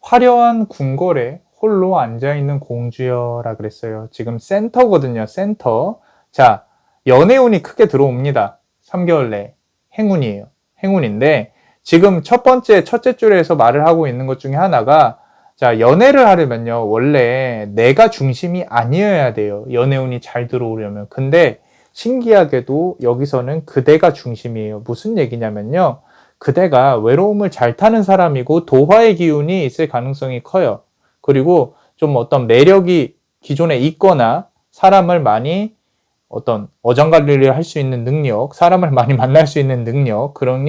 화려한 궁궐에 홀로 앉아있는 공주여라 그랬어요. 지금 센터거든요. 센터. 자, 연애운이 크게 들어옵니다. 3개월 내 행운이에요. 행운인데 지금 첫째 줄에서 말을 하고 있는 것 중에 하나가, 자, 연애를 하려면요, 원래 내가 중심이 아니어야 돼요. 연애운이 잘 들어오려면. 근데 신기하게도 여기서는 그대가 중심이에요. 무슨 얘기냐면요, 그대가 외로움을 잘 타는 사람이고 도화의 기운이 있을 가능성이 커요. 그리고 좀 어떤 매력이 기존에 있거나 사람을 많이 어떤 어장관리를 할 수 있는 능력, 사람을 많이 만날 수 있는 능력, 그런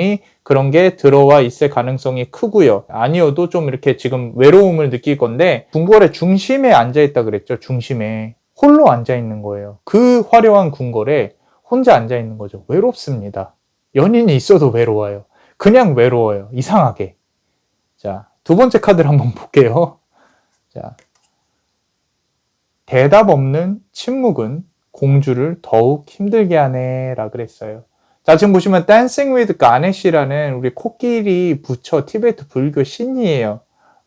게 들어와 있을 가능성이 크고요. 아니어도 좀 이렇게 지금 외로움을 느낄 건데, 궁궐의 중심에 앉아있다 그랬죠. 중심에. 홀로 앉아있는 거예요. 그 화려한 궁궐에 혼자 앉아있는 거죠. 외롭습니다. 연인이 있어도 외로워요. 그냥 외로워요. 이상하게. 자, 두 번째 카드를 한번 볼게요. 자, 대답 없는 침묵은 공주를 더욱 힘들게 하네 라 그랬어요. 자, 지금 보시면 Dancing with Ganesh라는 우리 코끼리 부처 티베트 불교 신이에요.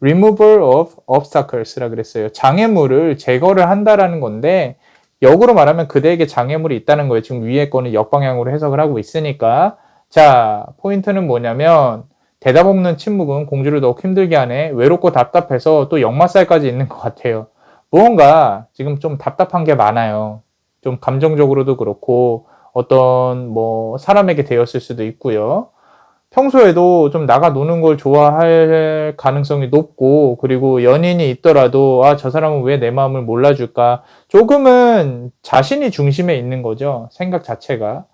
Removal of obstacles 라 그랬어요. 장애물을 제거를 한다라는 건데, 역으로 말하면 그대에게 장애물이 있다는 거예요. 지금 위에 거는 역방향으로 해석을 하고 있으니까. 자, 포인트는 뭐냐면 대답 없는 침묵은 공주를 더욱 힘들게 하네. 외롭고 답답해서 또 역마살까지 있는 것 같아요. 무언가 지금 좀 답답한 게 많아요. 좀 감정적으로도 그렇고 어떤 뭐 사람에게 되었을 수도 있고요. 평소에도 좀 나가 노는 걸 좋아할 가능성이 높고, 그리고 연인이 있더라도 아, 저 사람은 왜 내 마음을 몰라줄까? 조금은 자신이 중심에 있는 거죠. 생각 자체가.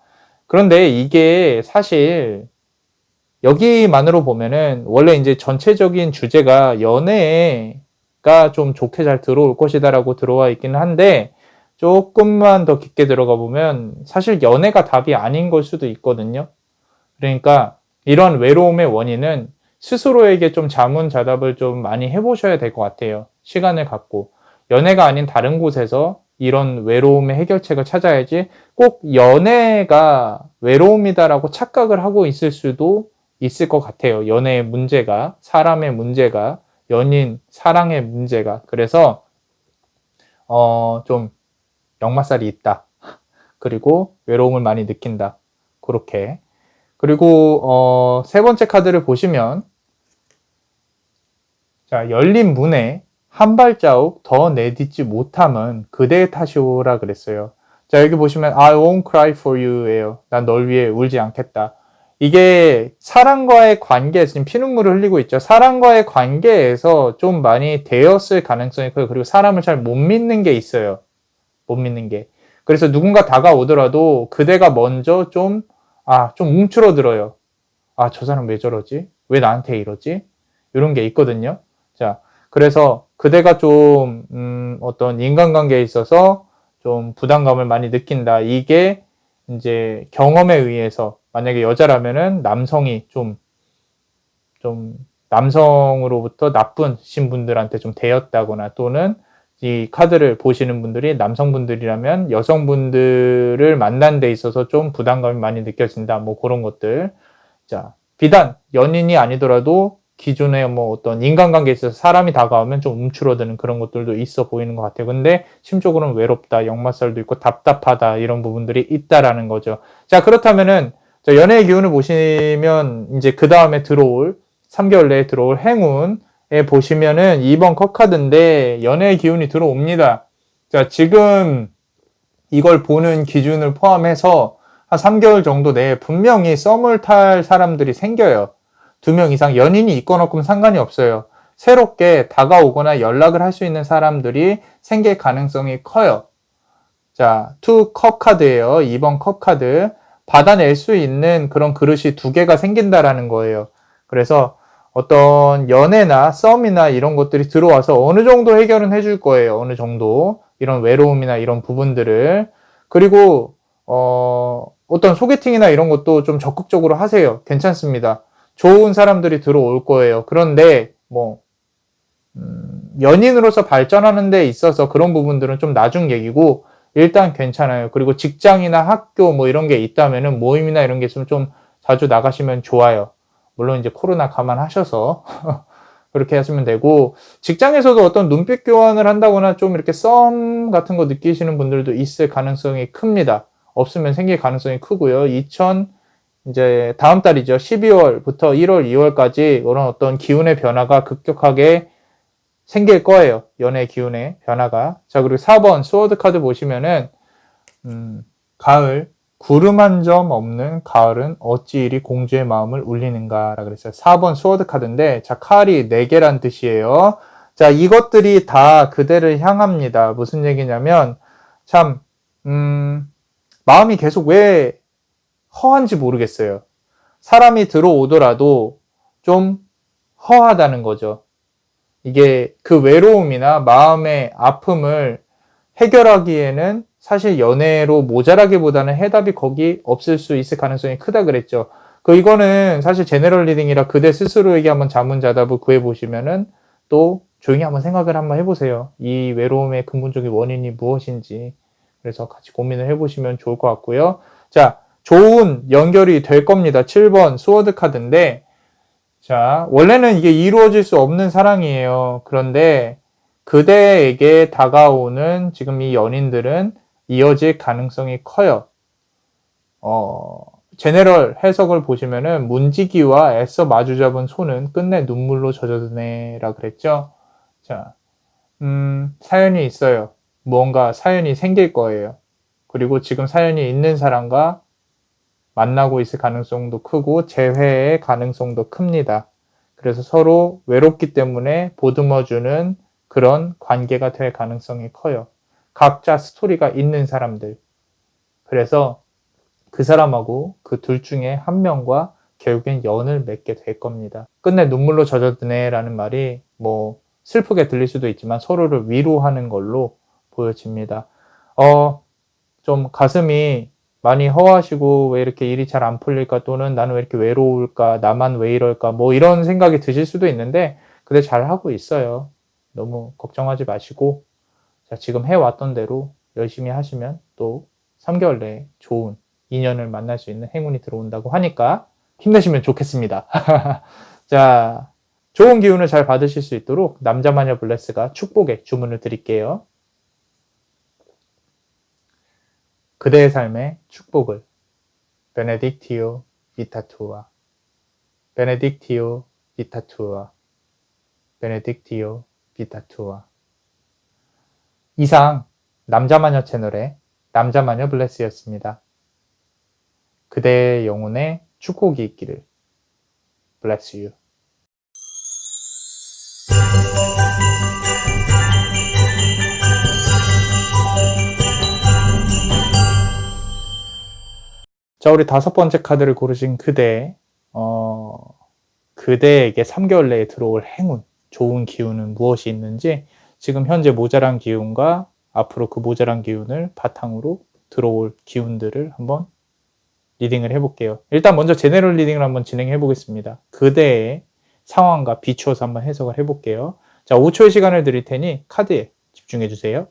그런데 이게 사실 여기만으로 보면은 원래 이제 전체적인 주제가 연애가 좀 좋게 잘 들어올 것이다라고 들어와 있기는 한데, 조금만 더 깊게 들어가 보면 사실 연애가 답이 아닌 걸 수도 있거든요. 그러니까 이런 외로움의 원인은 스스로에게 좀 자문자답을 좀 많이 해보셔야 될 것 같아요. 시간을 갖고. 연애가 아닌 다른 곳에서 이런 외로움의 해결책을 찾아야지, 꼭 연애가 외로움이다라고 착각을 하고 있을 수도 있을 것 같아요. 연애의 문제가, 사람의 문제가, 연인, 사랑의 문제가. 그래서 좀 역마살이 있다. 그리고 외로움을 많이 느낀다. 그렇게. 그리고 세 번째 카드를 보시면, 자, 열린 문에 한 발자국 더 내딛지 못함은 그대의 탓이오라 그랬어요. 자, 여기 보시면 I won't cry for you예요. 난 널 위해 울지 않겠다. 이게 사랑과의 관계, 지금 피눈물을 흘리고 있죠. 사랑과의 관계에서 좀 많이 되었을 가능성이 커요. 그리고 사람을 잘 못 믿는 게 있어요. 못 믿는 게. 그래서 누군가 다가오더라도 그대가 먼저 좀 움츠러들어요. 아, 저 사람 왜 저러지? 왜 나한테 이러지? 이런 게 있거든요. 자, 그래서 그대가 좀, 어떤 인간관계에 있어서 좀 부담감을 많이 느낀다. 이게 이제 경험에 의해서, 만약에 여자라면은 남성이 좀 남성으로부터 나쁘신 분들한테 좀 되었다거나, 또는 이 카드를 보시는 분들이 남성분들이라면 여성분들을 만난 데 있어서 좀 부담감이 많이 느껴진다. 뭐 그런 것들. 자, 비단 연인이 아니더라도 기존의 뭐 어떤 인간관계에 있어서 사람이 다가오면 좀 움츠러드는 그런 것들도 있어 보이는 것 같아요. 근데 심적으로는 외롭다, 역마살도 있고 답답하다, 이런 부분들이 있다라는 거죠. 자, 그렇다면은 연애의 기운을 보시면 이제 그 다음에 들어올 3개월 내에 들어올 행운에 보시면은 2번 컵 카드인데 연애의 기운이 들어옵니다. 자, 지금 이걸 보는 기준을 포함해서 한 3개월 정도 내에 분명히 썸을 탈 사람들이 생겨요. 2명 이상, 연인이 있거나 없건 상관이 없어요. 새롭게 다가오거나 연락을 할 수 있는 사람들이 생길 가능성이 커요. 자, 2컵 카드예요. 2번 컵 카드. 받아낼 수 있는 그런 그릇이 2개가 생긴다라는 거예요. 그래서 어떤 연애나 썸이나 이런 것들이 들어와서 어느 정도 해결은 해줄 거예요. 어느 정도. 이런 외로움이나 이런 부분들을. 그리고 어떤 소개팅이나 이런 것도 좀 적극적으로 하세요. 괜찮습니다. 좋은 사람들이 들어올 거예요. 그런데 뭐 연인으로서 발전하는 데 있어서 그런 부분들은 좀 나중 얘기고, 일단 괜찮아요. 그리고 직장이나 학교 뭐 이런 게 있다면은 모임이나 이런 게 있으면 좀 자주 나가시면 좋아요. 물론 이제 코로나 감안하셔서 그렇게 하시면 되고, 직장에서도 어떤 눈빛 교환을 한다거나 좀 이렇게 썸 같은 거 느끼시는 분들도 있을 가능성이 큽니다. 없으면 생길 가능성이 크고요. 이제 다음 달이죠. 12월부터 1월, 2월까지 그런 어떤 기운의 변화가 급격하게 생길 거예요. 연애 기운의 변화가. 자, 그리고 4번 스워드 카드 보시면은 가을, 구름 한 점 없는 가을은 어찌 이리 공주의 마음을 울리는가 라 그랬어요. 4번 스워드 카드인데, 자, 칼이 4개란 뜻이에요. 자, 이것들이 다 그대를 향합니다. 무슨 얘기냐면, 참 마음이 계속 왜 허한지 모르겠어요. 사람이 들어오더라도 좀 허하다는 거죠. 이게 그 외로움이나 마음의 아픔을 해결하기에는 사실 연애로 모자라기보다는 해답이 거기 없을 수 있을 가능성이 크다 그랬죠. 이거는 사실 제너럴 리딩이라 그대 스스로에게 한번 자문자답을 구해보시면은 또 조용히 한번 생각을 한번 해보세요. 이 외로움의 근본적인 원인이 무엇인지. 그래서 같이 고민을 해보시면 좋을 것 같고요. 자, 좋은 연결이 될 겁니다. 7번 스워드 카드인데, 자, 원래는 이게 이루어질 수 없는 사랑이에요. 그런데 그대에게 다가오는 지금 이 연인들은 이어질 가능성이 커요. 제네럴 해석을 보시면은 문지기와 애써 마주잡은 손은 끝내 눈물로 젖어드네라 그랬죠. 자, 사연이 있어요. 무언가 사연이 생길 거예요. 그리고 지금 사연이 있는 사람과 만나고 있을 가능성도 크고 재회의 가능성도 큽니다. 그래서 서로 외롭기 때문에 보듬어주는 그런 관계가 될 가능성이 커요. 각자 스토리가 있는 사람들. 그래서 그 사람하고 그 둘 중에 한 명과 결국엔 연을 맺게 될 겁니다. 끝내 눈물로 젖어드네 라는 말이 뭐 슬프게 들릴 수도 있지만 서로를 위로하는 걸로 보여집니다. 좀 가슴이 많이 허하시고 왜 이렇게 일이 잘 안 풀릴까, 또는 나는 왜 이렇게 외로울까, 나만 왜 이럴까, 뭐 이런 생각이 드실 수도 있는데 근데 잘 하고 있어요. 너무 걱정하지 마시고, 자, 지금 해왔던 대로 열심히 하시면 또 3개월 내에 좋은 인연을 만날 수 있는 행운이 들어온다고 하니까 힘내시면 좋겠습니다. 자, 좋은 기운을 잘 받으실 수 있도록 남자마녀 블레스가 축복의 주문을 드릴게요. 그대의 삶의 축복을 베네딕티오 비타투아, 베네딕티오 비타투아, 베네딕티오 비타투아. 이상 남자마녀 채널의 남자마녀 블레스였습니다. 그대의 영혼에 축복이 있기를. Bless you. 자, 우리 5번째 카드를 고르신 그대, 그대에게 3개월 내에 들어올 행운, 좋은 기운은 무엇이 있는지, 지금 현재 모자란 기운과 앞으로 그 모자란 기운을 바탕으로 들어올 기운들을 한번 리딩을 해볼게요. 일단 먼저 제네럴 리딩을 한번 진행해 보겠습니다. 그대의 상황과 비추어서 한번 해석을 해볼게요. 자, 5초의 시간을 드릴 테니 카드에 집중해 주세요.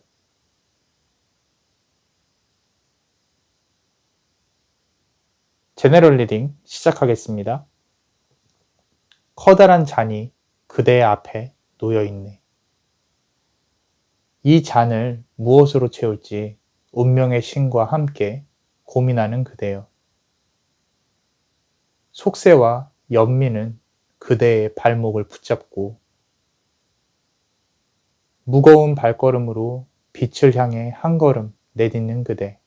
제네럴 리딩 시작하겠습니다. 커다란 잔이 그대의 앞에 놓여있네. 이 잔을 무엇으로 채울지 운명의 신과 함께 고민하는 그대요. 속세와 연민은 그대의 발목을 붙잡고 무거운 발걸음으로 빛을 향해 한 걸음 내딛는 그대.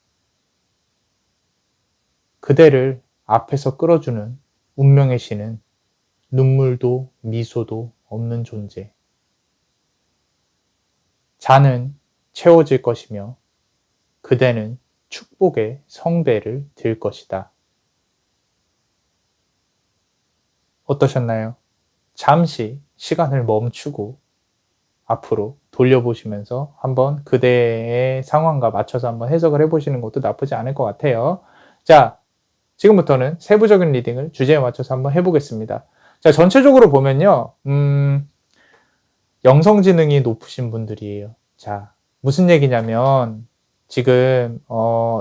그대를 앞에서 끌어주는 운명의 신은 눈물도 미소도 없는 존재. 잔은 채워질 것이며 그대는 축복의 성배를 들 것이다. 어떠셨나요? 잠시 시간을 멈추고 앞으로 돌려보시면서 한번 그대의 상황과 맞춰서 한번 해석을 해보시는 것도 나쁘지 않을 것 같아요. 자, 지금부터는 세부적인 리딩을 주제에 맞춰서 한번 해보겠습니다. 자, 전체적으로 보면요, 영성지능이 높으신 분들이에요. 자, 무슨 얘기냐면 지금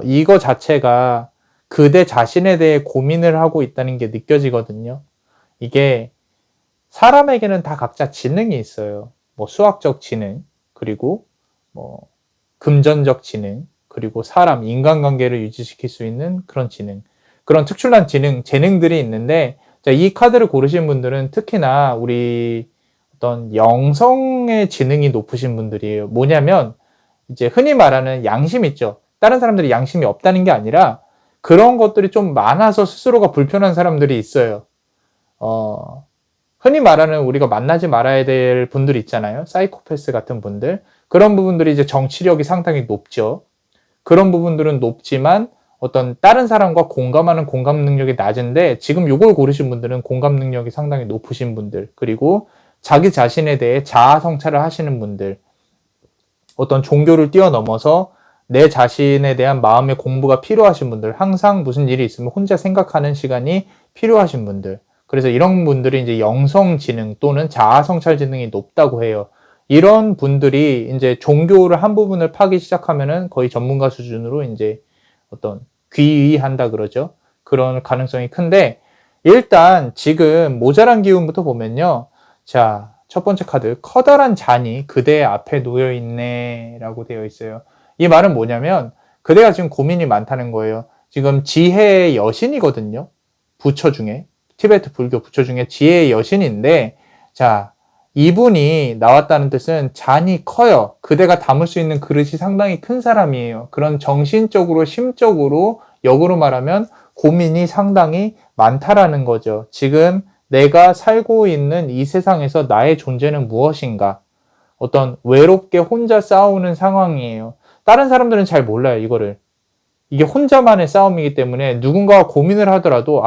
이거 자체가 그대 자신에 대해 고민을 하고 있다는 게 느껴지거든요. 이게 사람에게는 다 각자 지능이 있어요. 뭐 수학적 지능, 그리고 뭐 금전적 지능, 그리고 사람, 인간관계를 유지시킬 수 있는 그런 지능, 그런 특출난 재능들이 있는데, 자, 이 카드를 고르신 분들은 특히나 우리 어떤 영성의 지능이 높으신 분들이에요. 뭐냐면 이제 흔히 말하는 양심 있죠. 다른 사람들이 양심이 없다는 게 아니라 그런 것들이 좀 많아서 스스로가 불편한 사람들이 있어요. 흔히 말하는 우리가 만나지 말아야 될 분들 있잖아요. 사이코패스 같은 분들. 그런 부분들이 이제 정치력이 상당히 높죠. 그런 부분들은 높지만 어떤 다른 사람과 공감하는 공감 능력이 낮은데, 지금 요걸 고르신 분들은 공감 능력이 상당히 높으신 분들, 그리고 자기 자신에 대해 자아 성찰을 하시는 분들, 어떤 종교를 뛰어넘어서 내 자신에 대한 마음의 공부가 필요하신 분들, 항상 무슨 일이 있으면 혼자 생각하는 시간이 필요하신 분들, 그래서 이런 분들이 이제 영성지능 또는 자아성찰지능이 높다고 해요. 이런 분들이 이제 종교를 한 부분을 파기 시작하면은 거의 전문가 수준으로 이제 어떤 귀의한다 그러죠. 그런 가능성이 큰데, 일단 지금 모자란 기운부터 보면요. 자, 첫 번째 카드, 커다란 잔이 그대의 앞에 놓여있네 라고 되어 있어요. 이 말은 뭐냐면 그대가 지금 고민이 많다는 거예요. 지금 지혜의 여신이거든요. 부처 중에, 티베트 불교 부처 중에 지혜의 여신인데, 자, 이분이 나왔다는 뜻은 잔이 커요. 그대가 담을 수 있는 그릇이 상당히 큰 사람이에요. 그런 정신적으로, 심적으로, 역으로 말하면 고민이 상당히 많다라는 거죠. 지금 내가 살고 있는 이 세상에서 나의 존재는 무엇인가? 어떤 외롭게 혼자 싸우는 상황이에요. 다른 사람들은 잘 몰라요, 이거를. 이게 혼자만의 싸움이기 때문에 누군가가 고민을 하더라도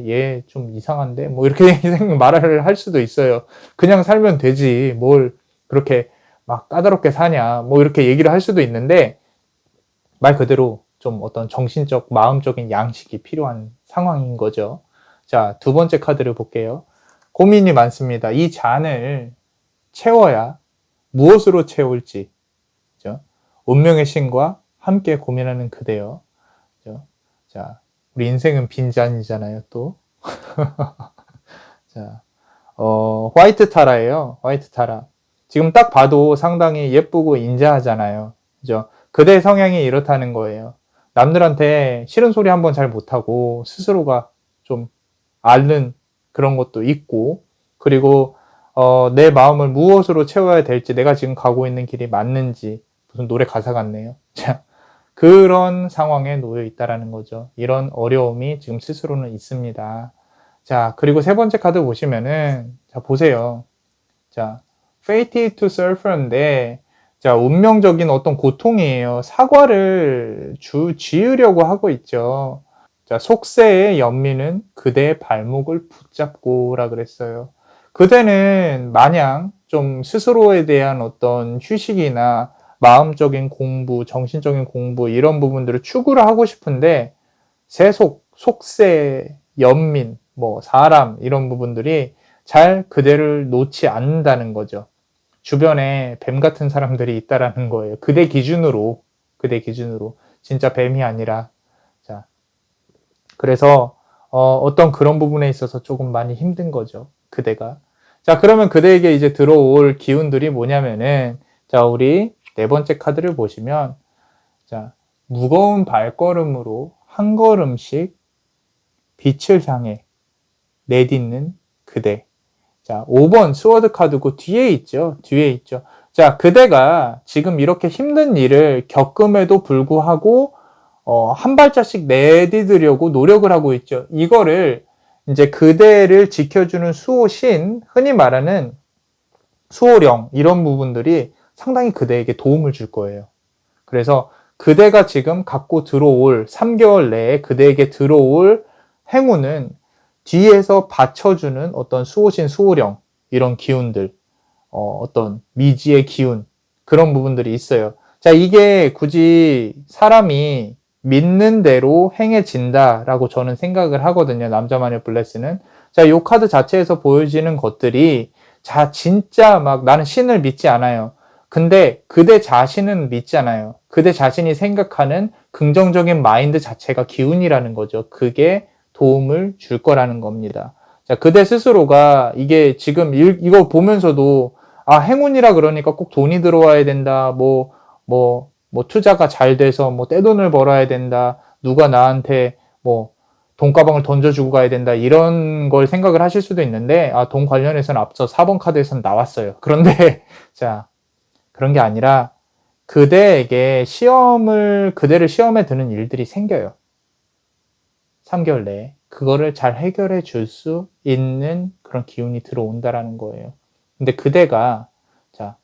얘 좀 이상한데 뭐 이렇게 말을 할 수도 있어요. 그냥 살면 되지 뭘 그렇게 막 까다롭게 사냐 뭐 이렇게 얘기를 할 수도 있는데 말 그대로 좀 어떤 정신적 마음적인 양식이 필요한 상황인 거죠. 자, 두 번째 카드를 볼게요. 고민이 많습니다. 이 잔을 채워야 무엇으로 채울지, 그죠? 운명의 신과 함께 고민하는 그대요. 그죠? 자, 우리 인생은 빈잔이잖아요, 또. 자, 화이트 타라예요. 화이트 타라. 지금 딱 봐도 상당히 예쁘고 인자하잖아요. 그죠? 그대의 성향이 이렇다는 거예요. 남들한테 싫은 소리 한번 잘 못하고 스스로가 좀 앓는 그런 것도 있고, 그리고 내 마음을 무엇으로 채워야 될지, 내가 지금 가고 있는 길이 맞는지, 무슨 노래 가사 같네요. 자, 그런 상황에 놓여 있다라는 거죠. 이런 어려움이 지금 스스로는 있습니다. 자, 그리고 세 번째 카드 보시면은, 자, 보세요. 자, Fate to Suffer인데, 자, 운명적인 어떤 고통이에요. 사과를 지으려고 하고 있죠. 자, 속세의 연민은 그대의 발목을 붙잡고라 그랬어요. 그대는 마냥 좀 스스로에 대한 어떤 휴식이나 마음적인 공부, 정신적인 공부 이런 부분들을 추구를 하고 싶은데 세속, 속세, 연민, 뭐 사람 이런 부분들이 잘 그대를 놓지 않는다는 거죠. 주변에 뱀 같은 사람들이 있다라는 거예요. 그대 기준으로 진짜 뱀이 아니라 자 그래서 어떤 그런 부분에 있어서 조금 많이 힘든 거죠. 그대가. 자, 그러면 그대에게 이제 들어올 기운들이 뭐냐면은 자, 우리 네 번째 카드를 보시면 자, 무거운 발걸음으로 한 걸음씩 빛을 향해 내딛는 그대. 자, 5번 스워드 카드고 뒤에 있죠. 자, 그대가 지금 이렇게 힘든 일을 겪음에도 불구하고 한 발자씩 내디디려고 노력을 하고 있죠. 이거를 이제 그대를 지켜주는 수호신, 흔히 말하는 수호령 이런 부분들이 상당히 그대에게 도움을 줄 거예요. 그래서 그대가 지금 갖고 들어올 3개월 내에 그대에게 들어올 행운은 뒤에서 받쳐주는 어떤 수호신, 수호령 이런 기운들, 어떤 미지의 기운 그런 부분들이 있어요. 자, 이게 굳이 사람이 믿는 대로 행해진다라고 저는 생각을 하거든요. 남자만의 블레스는. 자, 이 카드 자체에서 보여지는 것들이 자, 진짜 막 나는 신을 믿지 않아요. 근데 그대 자신은 믿잖아요. 그대 자신이 생각하는 긍정적인 마인드 자체가 기운이라는 거죠. 그게 도움을 줄 거라는 겁니다. 자, 그대 스스로가 이게 지금 이거 보면서도 행운이라 그러니까 꼭 돈이 들어와야 된다. 투자가 잘 돼서 떼돈을 벌어야 된다. 누가 나한테 돈가방을 던져주고 가야 된다. 이런 걸 생각을 하실 수도 있는데, 돈 관련해서는 앞서 4번 카드에서는 나왔어요. 그런데, 자, 그런 게 아니라, 그대에게 그대를 시험에 드는 일들이 생겨요. 3개월 내에. 그거를 잘 해결해 줄 수 있는 그런 기운이 들어온다라는 거예요. 근데 그대가, 자,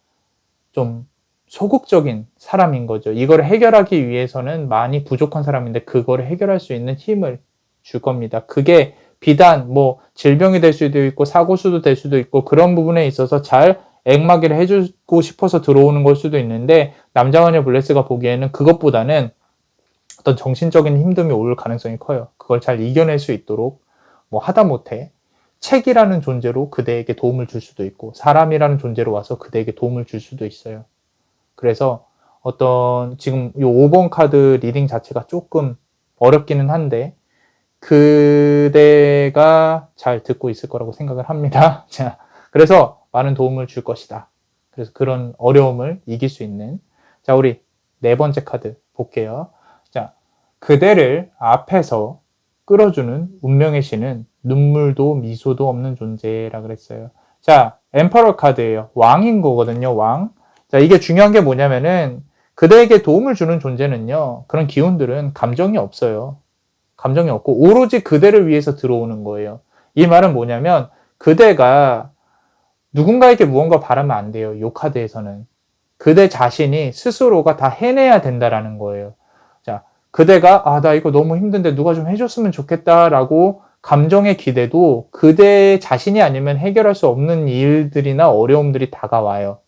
좀 소극적인 사람인 거죠. 이걸 해결하기 위해서는 많이 부족한 사람인데, 그거를 해결할 수 있는 힘을 줄 겁니다. 그게 비단 질병이 될 수도 있고 사고수도 될 수도 있고 그런 부분에 있어서 잘 액막이를 해주고 싶어서 들어오는 걸 수도 있는데 남자마녀 블레스가 보기에는 그것보다는 어떤 정신적인 힘듦이 올 가능성이 커요. 그걸 잘 이겨낼 수 있도록 하다못해 책이라는 존재로 그대에게 도움을 줄 수도 있고 사람이라는 존재로 와서 그대에게 도움을 줄 수도 있어요. 그래서 지금 이 5번 카드 리딩 자체가 조금 어렵기는 한데 그대가 잘 듣고 있을 거라고 생각을 합니다. 자, 그래서 많은 도움을 줄 것이다. 그래서 그런 어려움을 이길 수 있는. 자, 우리 네 번째 카드 볼게요. 자, 그대를 앞에서 끌어주는 운명의 신은 눈물도 미소도 없는 존재라 그랬어요. 자, 엠퍼러 카드예요. 왕인 거거든요. 왕. 자, 이게 중요한 게 뭐냐면은 그대에게 도움을 주는 존재는요. 그런 기운들은 감정이 없어요. 감정이 없고 오로지 그대를 위해서 들어오는 거예요. 이 말은 뭐냐면 그대가 누군가에게 무언가 바라면 안 돼요. 요 카드에서는. 그대 자신이 스스로가 다 해내야 된다라는 거예요. 자, 그대가 나 이거 너무 힘든데 누가 좀 해줬으면 좋겠다라고 감정의 기대도 그대 자신이 아니면 해결할 수 없는 일들이나 어려움들이 다가와요.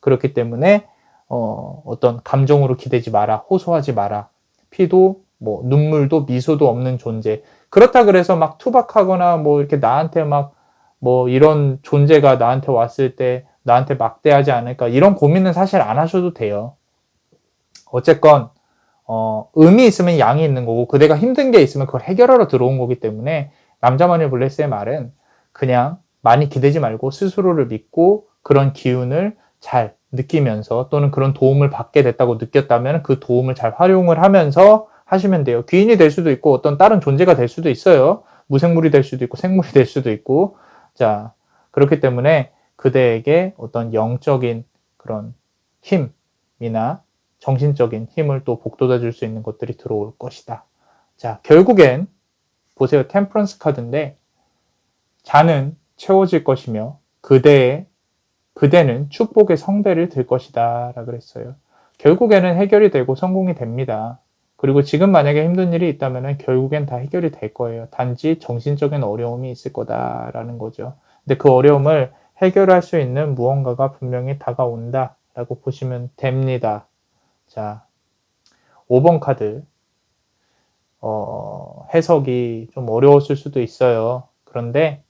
그렇기 때문에 어떤 감정으로 기대지 마라, 호소하지 마라. 피도 뭐 눈물도 미소도 없는 존재. 그렇다 그래서 막 투박하거나 뭐 이렇게 나한테 막 뭐 이런 존재가 나한테 왔을 때 나한테 막대하지 않을까 이런 고민은 사실 안 하셔도 돼요. 어쨌건 음이 있으면 양이 있는 거고 그대가 힘든 게 있으면 그걸 해결하러 들어온 거기 때문에 남자만의 블레스의 말은 그냥 많이 기대지 말고 스스로를 믿고 그런 기운을 잘 느끼면서 또는 그런 도움을 받게 됐다고 느꼈다면 그 도움을 잘 활용을 하면서 하시면 돼요. 귀인이 될 수도 있고 어떤 다른 존재가 될 수도 있어요. 무생물이 될 수도 있고 생물이 될 수도 있고. 자, 그렇기 때문에 그대에게 어떤 영적인 그런 힘이나 정신적인 힘을 또 북돋아 줄 수 있는 것들이 들어올 것이다. 자, 결국엔 보세요. 템퍼런스 카드인데 잔은 채워질 것이며 그대는 축복의 성배를 들 것이다 라 그랬어요. 결국에는 해결이 되고 성공이 됩니다. 그리고 지금 만약에 힘든 일이 있다면 결국엔 다 해결이 될 거예요. 단지 정신적인 어려움이 있을 거다라는 거죠. 근데 그 어려움을 해결할 수 있는 무언가가 분명히 다가온다 라고 보시면 됩니다. 자, 5번 카드 해석이 좀 어려웠을 수도 있어요. 그런데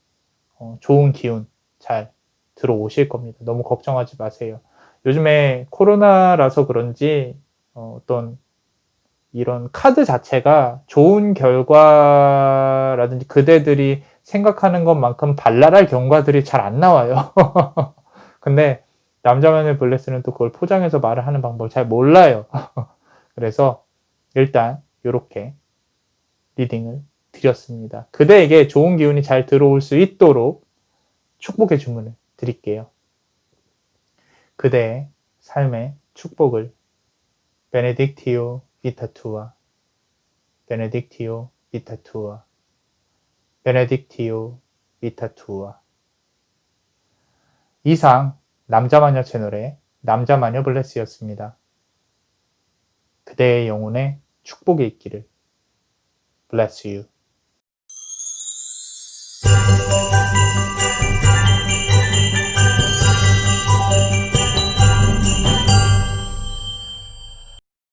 좋은 기운 잘 들어오실 겁니다. 너무 걱정하지 마세요. 요즘에 코로나라서 그런지 어떤 이런 카드 자체가 좋은 결과라든지 그대들이 생각하는 것만큼 발랄할 경과들이 잘 안 나와요. 근데 남자만의 블레스는 또 그걸 포장해서 말을 하는 방법을 잘 몰라요. 그래서 일단 이렇게 리딩을 드렸습니다. 그대에게 좋은 기운이 잘 들어올 수 있도록 축복의 주문을 드릴게요. 그대의 삶의 축복을 베네딕티오 비타투아 베네딕티오 비타투아 베네딕티오 비타투아. 이상 남자마녀 채널의 남자마녀 블레스였습니다. 그대의 영혼에 축복이 있기를. Bless you.